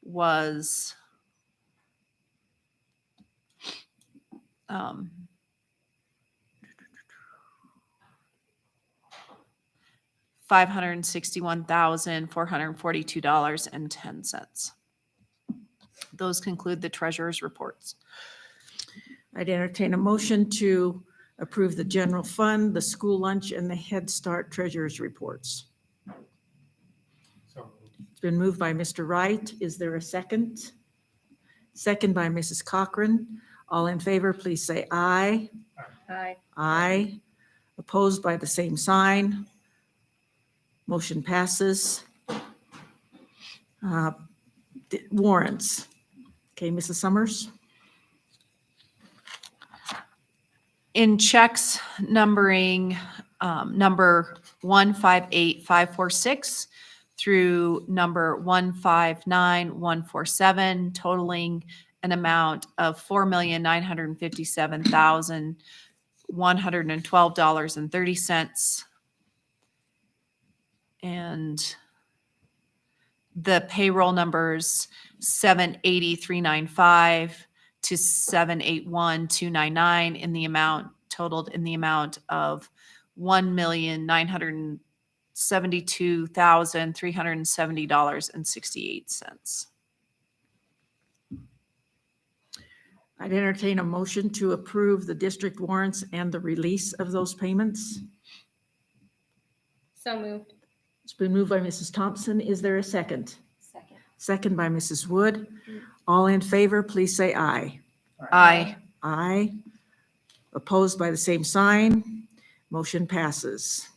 was $561,442.10. Those conclude the treasurer's reports. I'd entertain a motion to approve the general fund, the school lunch, and the Head Start treasurer's reports. It's been moved by Mr. Wright. Is there a second? Second by Mrs. Cochran. All in favor, please say aye. Aye. Aye. Opposed by the same sign. Motion passes. Warrants. Okay, Mrs. Summers? In checks numbering number 158546 through number 159147, totaling an amount of $4,957,112.30. And the payroll numbers 78395 to 781,299 in the amount totaled in the amount of $1,972,370.68. I'd entertain a motion to approve the district warrants and the release of those payments. So moved. It's been moved by Mrs. Thompson. Is there a second? Second. Second by Mrs. Wood. All in favor, please say aye. Aye. Aye. Opposed by the same sign. Motion passes.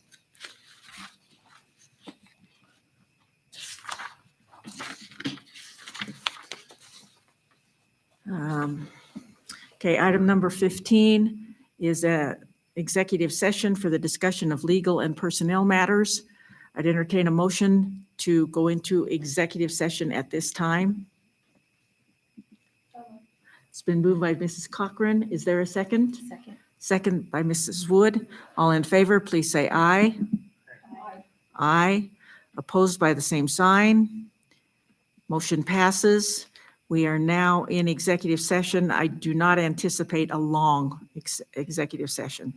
Okay, item number 15 is a executive session for the discussion of legal and personnel matters. I'd entertain a motion to go into executive session at this time. It's been moved by Mrs. Cochran. Is there a second? Second. Second by Mrs. Wood. All in favor, please say aye. Aye. Opposed by the same sign. Motion passes. We are now in executive session. I do not anticipate a long executive session.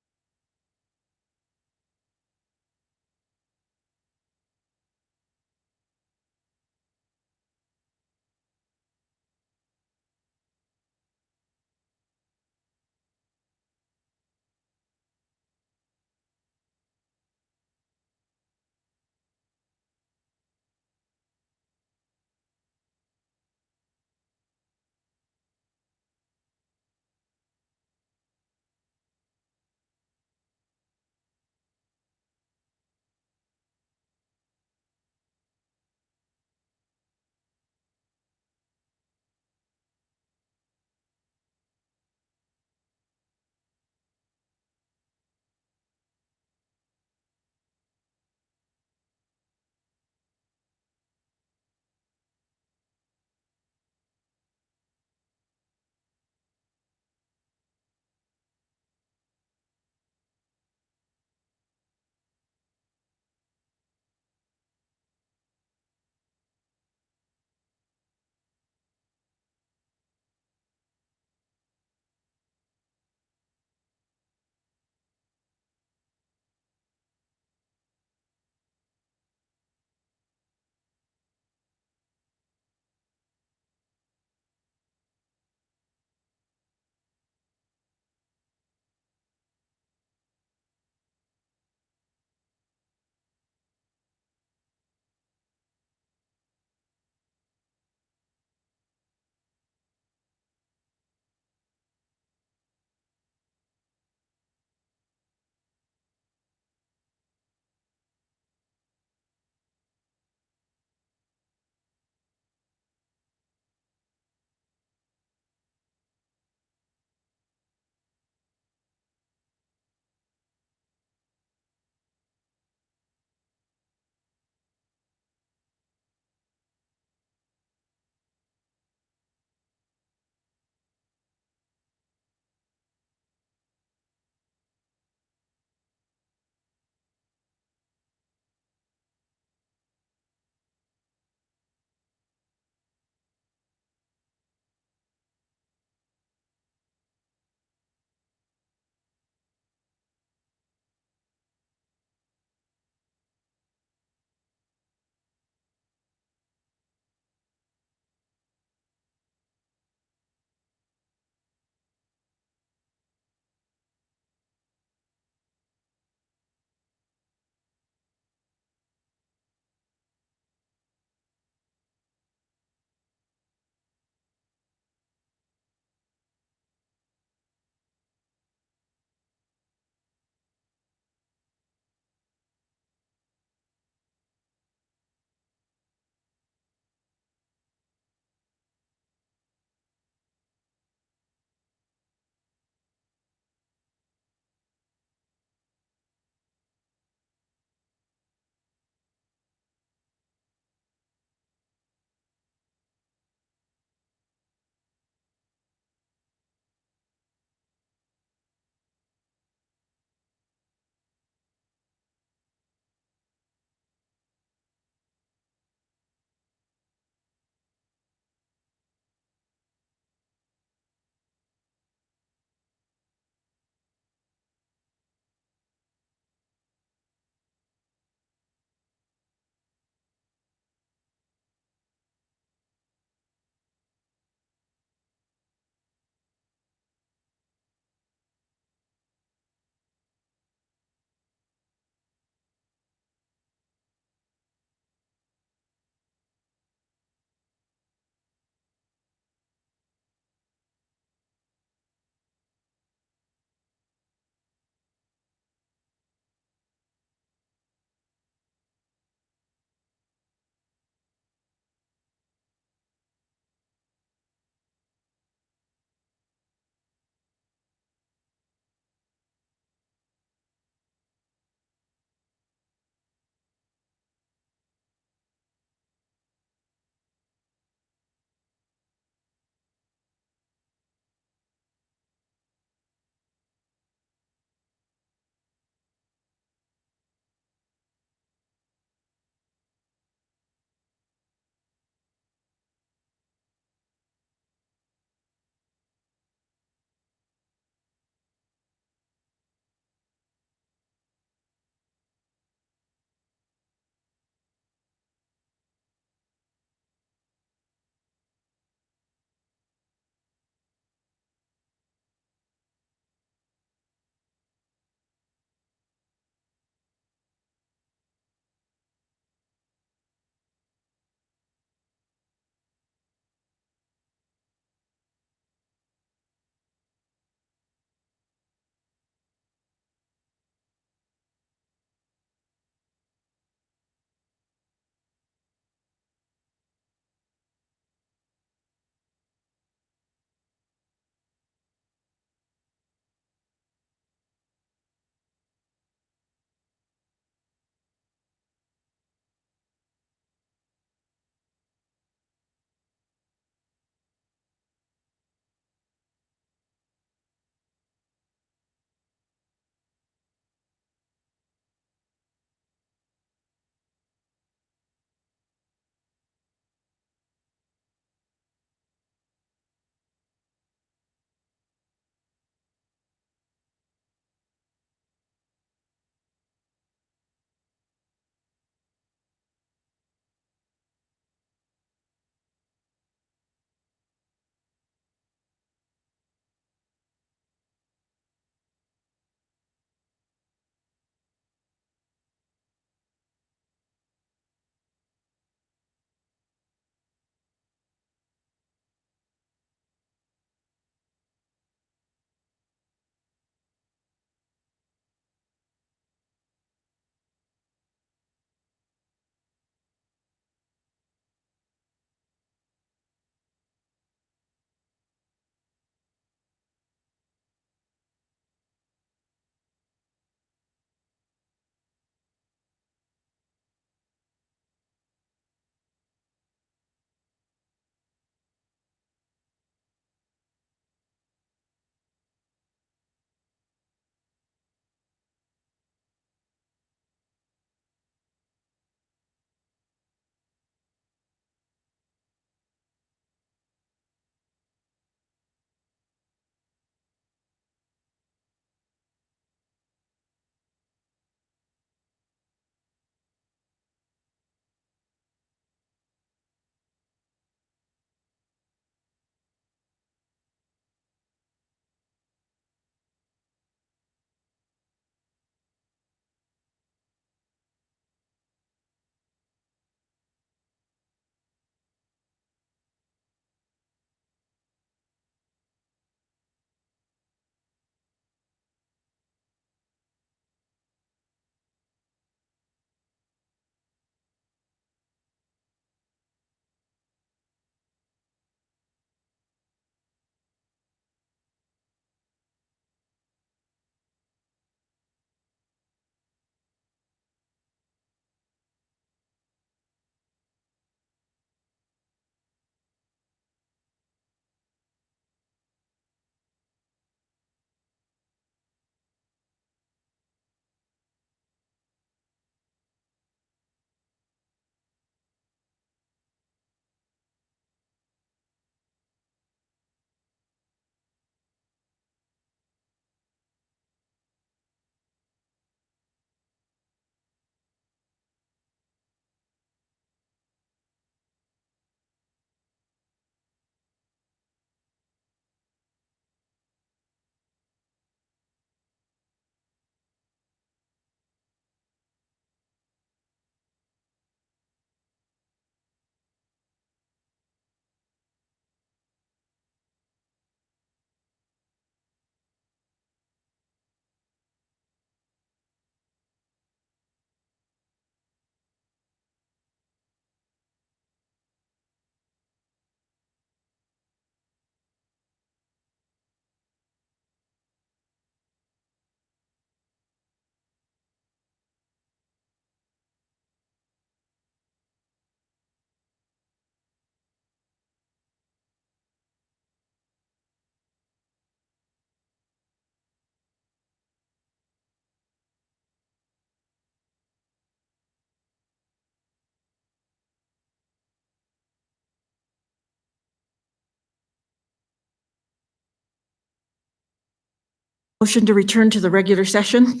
Motion to return to the regular session.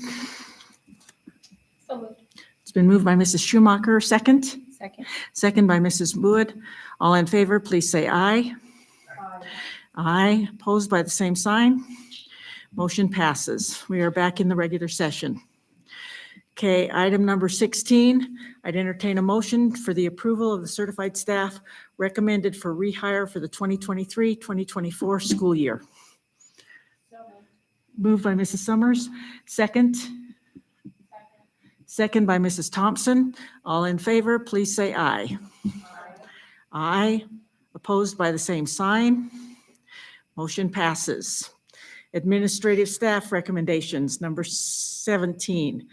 It's been moved by Mrs. Schumacher, second. Second. Second by Mrs. Wood. All in favor, please say aye. Aye. Opposed by the same sign. Motion passes. We are back in the regular session. Okay, item number 16, I'd entertain a motion for the approval of the certified staff recommended for rehire for the 2023-2024 school year. Moved by Mrs. Summers, second. Second by Mrs. Thompson. All in favor, please say aye. Aye. Opposed by the same sign. Motion passes. Administrative staff recommendations, number 17.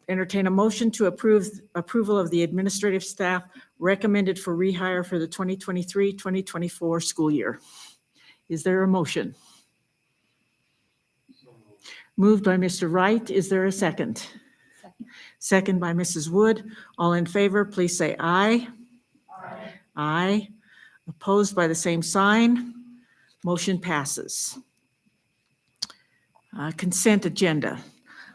Entertain a motion to approval of the administrative staff recommended for rehire for the 2023-2024 school year. Is there a motion? Moved by Mr. Wright. Is there a second? Second by Mrs. Wood. All in favor, please say aye. Aye. Opposed by the same sign. Motion passes. Consent agenda.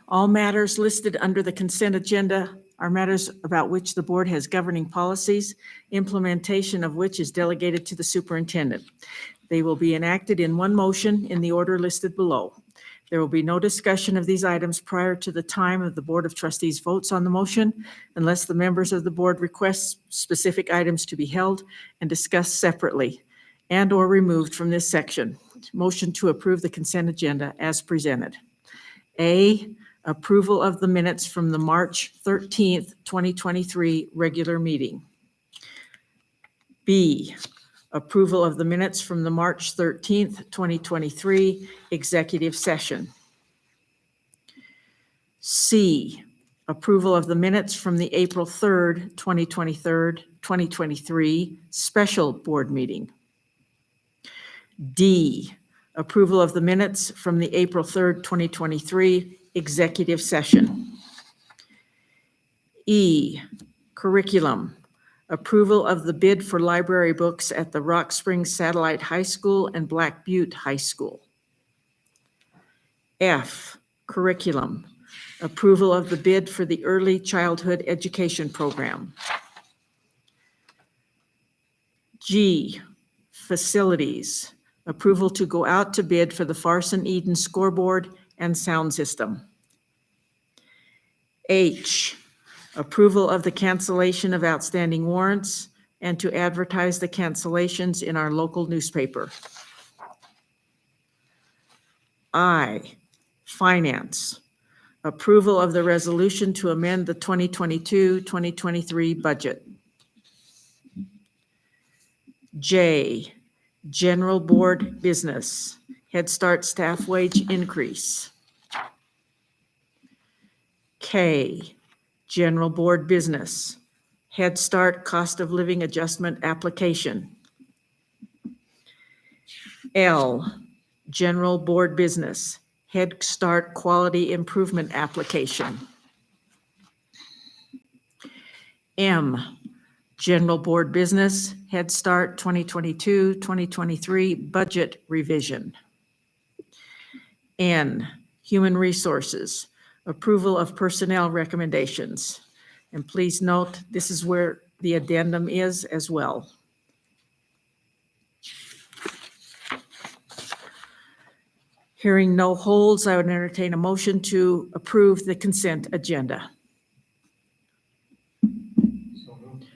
All matters listed under the consent agenda are matters about which the board has governing policies, implementation of which is delegated to the superintendent. They will be enacted in one motion in the order listed below. There will be no discussion of these items prior to the time of the Board of Trustees votes on the motion unless the members of the board request specific items to be held and discussed separately and/or removed from this section. Motion to approve the consent agenda as presented. A, approval of the minutes from the March 13th, 2023 regular meeting. B, approval of the minutes from the March 13th, 2023 executive session. C, approval of the minutes from the April 3rd, 2023 special board meeting. D, approval of the minutes from the April 3rd, 2023 executive session. E, curriculum, approval of the bid for library books at the Rock Springs Satellite High School and Black Butte High School. F, curriculum, approval of the bid for the early childhood education program. G, facilities, approval to go out to bid for the Farson Eden scoreboard and sound system. H, approval of the cancellation of outstanding warrants and to advertise the cancellations in our local newspaper. I, finance, approval of the resolution to amend the 2022-2023 budget. J, general board business, Head Start staff wage increase. K, general board business, Head Start cost of living adjustment application. L, general board business, Head Start quality improvement application. M, general board business, Head Start 2022-2023 budget revision. N, human resources, approval of personnel recommendations. And please note, this is where the addendum is as well. Hearing no holds, I would entertain a motion to approve the consent agenda.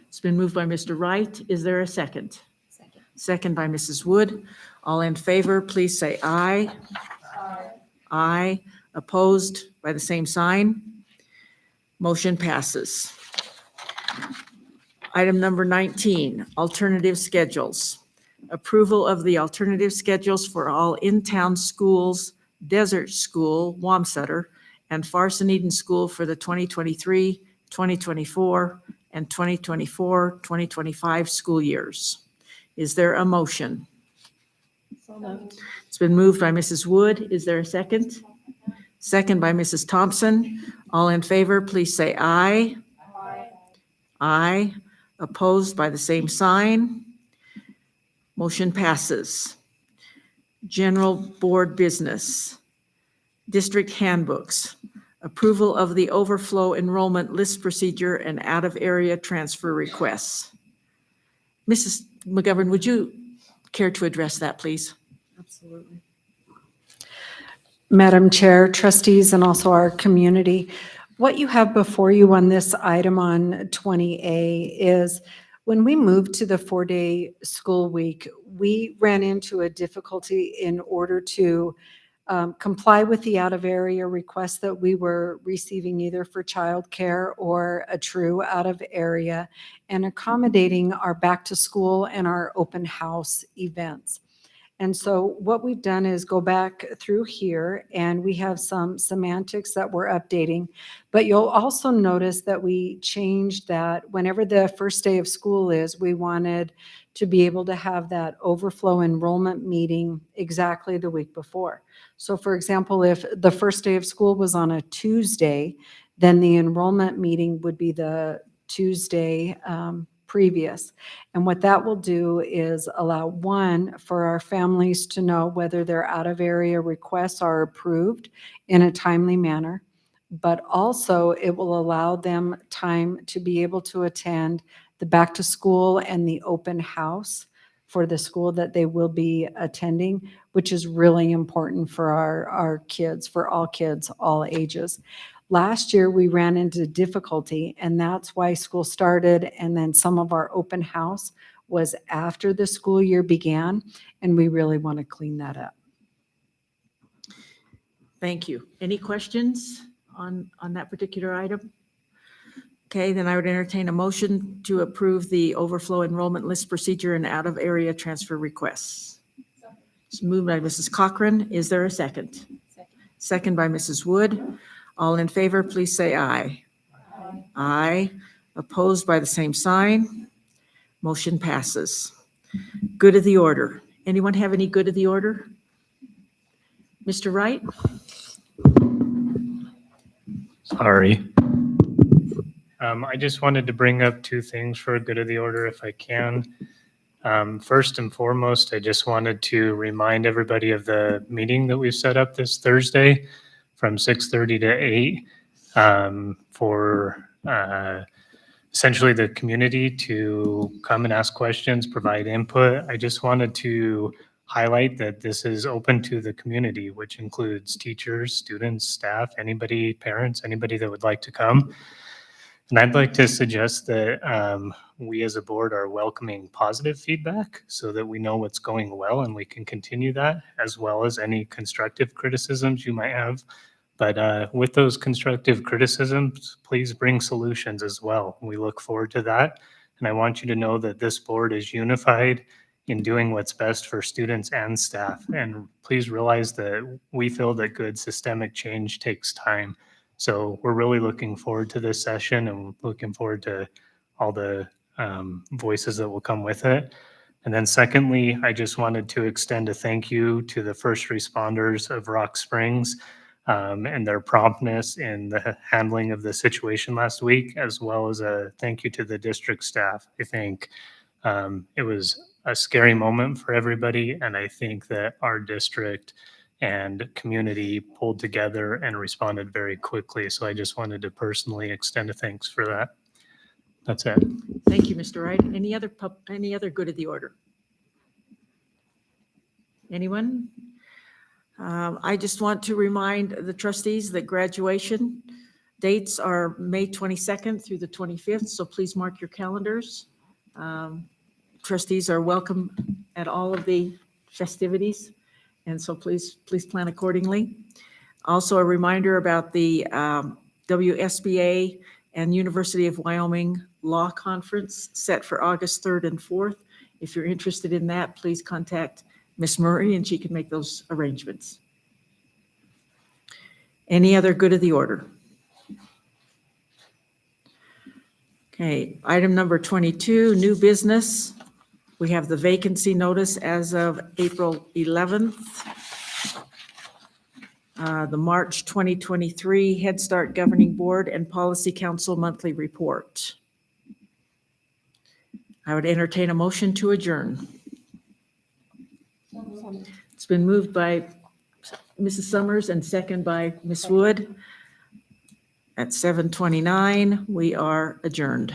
It's been moved by Mr. Wright. Is there a second? Second. Second by Mrs. Wood. All in favor, please say aye. Aye. Opposed by the same sign. Motion passes. Item number 19, alternative schedules. Approval of the alternative schedules for all in-town schools, Desert School, Wamsutter, and Farson Eden School for the 2023, 2024, and 2024-2025 school years. Is there a motion? So moved. It's been moved by Mrs. Wood. Is there a second? Second by Mrs. Thompson. All in favor, please say aye. Aye. Opposed by the same sign. Motion passes. General board business. district handbooks, approval of the overflow enrollment list procedure and out-of-area transfer requests. Mrs. McGovern, would you care to address that, please? Absolutely. Madam Chair, trustees, and also our community, what you have before you on this item on 20A is when we moved to the 4-day school week, we ran into a difficulty in order to comply with the out-of-area requests that we were receiving either for childcare or a true out-of-area, and accommodating our back-to-school and our open house events. And so what we've done is go back through here, and we have some semantics that we're updating. But you'll also notice that we changed that whenever the first day of school is, we wanted to be able to have that overflow enrollment meeting exactly the week before. So for example, if the first day of school was on a Tuesday, then the enrollment meeting would be the Tuesday previous. And what that will do is allow, one, for our families to know whether their out-of-area requests are approved in a timely manner, but also it will allow them time to be able to attend the back to school and the open house for the school that they will be attending, which is really important for our kids, for all kids, all ages. Last year, we ran into difficulty, and that's why school started, and then some of our open house was after the school year began, and we really want to clean that up. Thank you. Any questions on that particular item? Okay, then I would entertain a motion to approve the overflow enrollment list procedure and out-of-area transfer requests. It's moved by Mrs. Cochran. Is there a second? Second by Mrs. Wood. All in favor, please say aye. Aye. Opposed by the same sign. Motion passes. Good of the order. Anyone have any good of the order? Mr. Wright? Sorry. I just wanted to bring up two things for good of the order if I can. First and foremost, I just wanted to remind everybody of the meeting that we've set up this Thursday from 6:30 to 8 for essentially the community to come and ask questions, provide input. I just wanted to highlight that this is open to the community, which includes teachers, students, staff, anybody, parents, anybody that would like to come. And I'd like to suggest that we as a board are welcoming positive feedback so that we know what's going well and we can continue that, as well as any constructive criticisms you might have. But with those constructive criticisms, please bring solutions as well. We look forward to that. And I want you to know that this board is unified in doing what's best for students and staff. And please realize that we feel that good systemic change takes time. So we're really looking forward to this session and looking forward to all the voices that will come with it. And then secondly, I just wanted to extend a thank you to the first responders of Rock Springs and their promptness in the handling of the situation last week, as well as a thank you to the district staff. I think it was a scary moment for everybody, and I think that our district and community pulled together and responded very quickly. So I just wanted to personally extend a thanks for that. That's it. Thank you, Mr. Wright. Any other good of the order? Anyone? I just want to remind the trustees that graduation dates are May 22nd through the 25th, so please mark your calendars. Trustees are welcome at all of the festivities, and so please plan accordingly. Also, a reminder about the WSBA and University of Wyoming Law Conference set for August 3rd and 4th. If you're interested in that, please contact Ms. Murray and she can make those arrangements. Any other good of the order? Okay, item number 22, new business. We have the vacancy notice as of April 11th. The March 2023 Head Start Governing Board and Policy Council monthly report. I would entertain a motion to adjourn. It's been moved by Mrs. Summers and second by Ms. Wood. At 7:29, we are adjourned.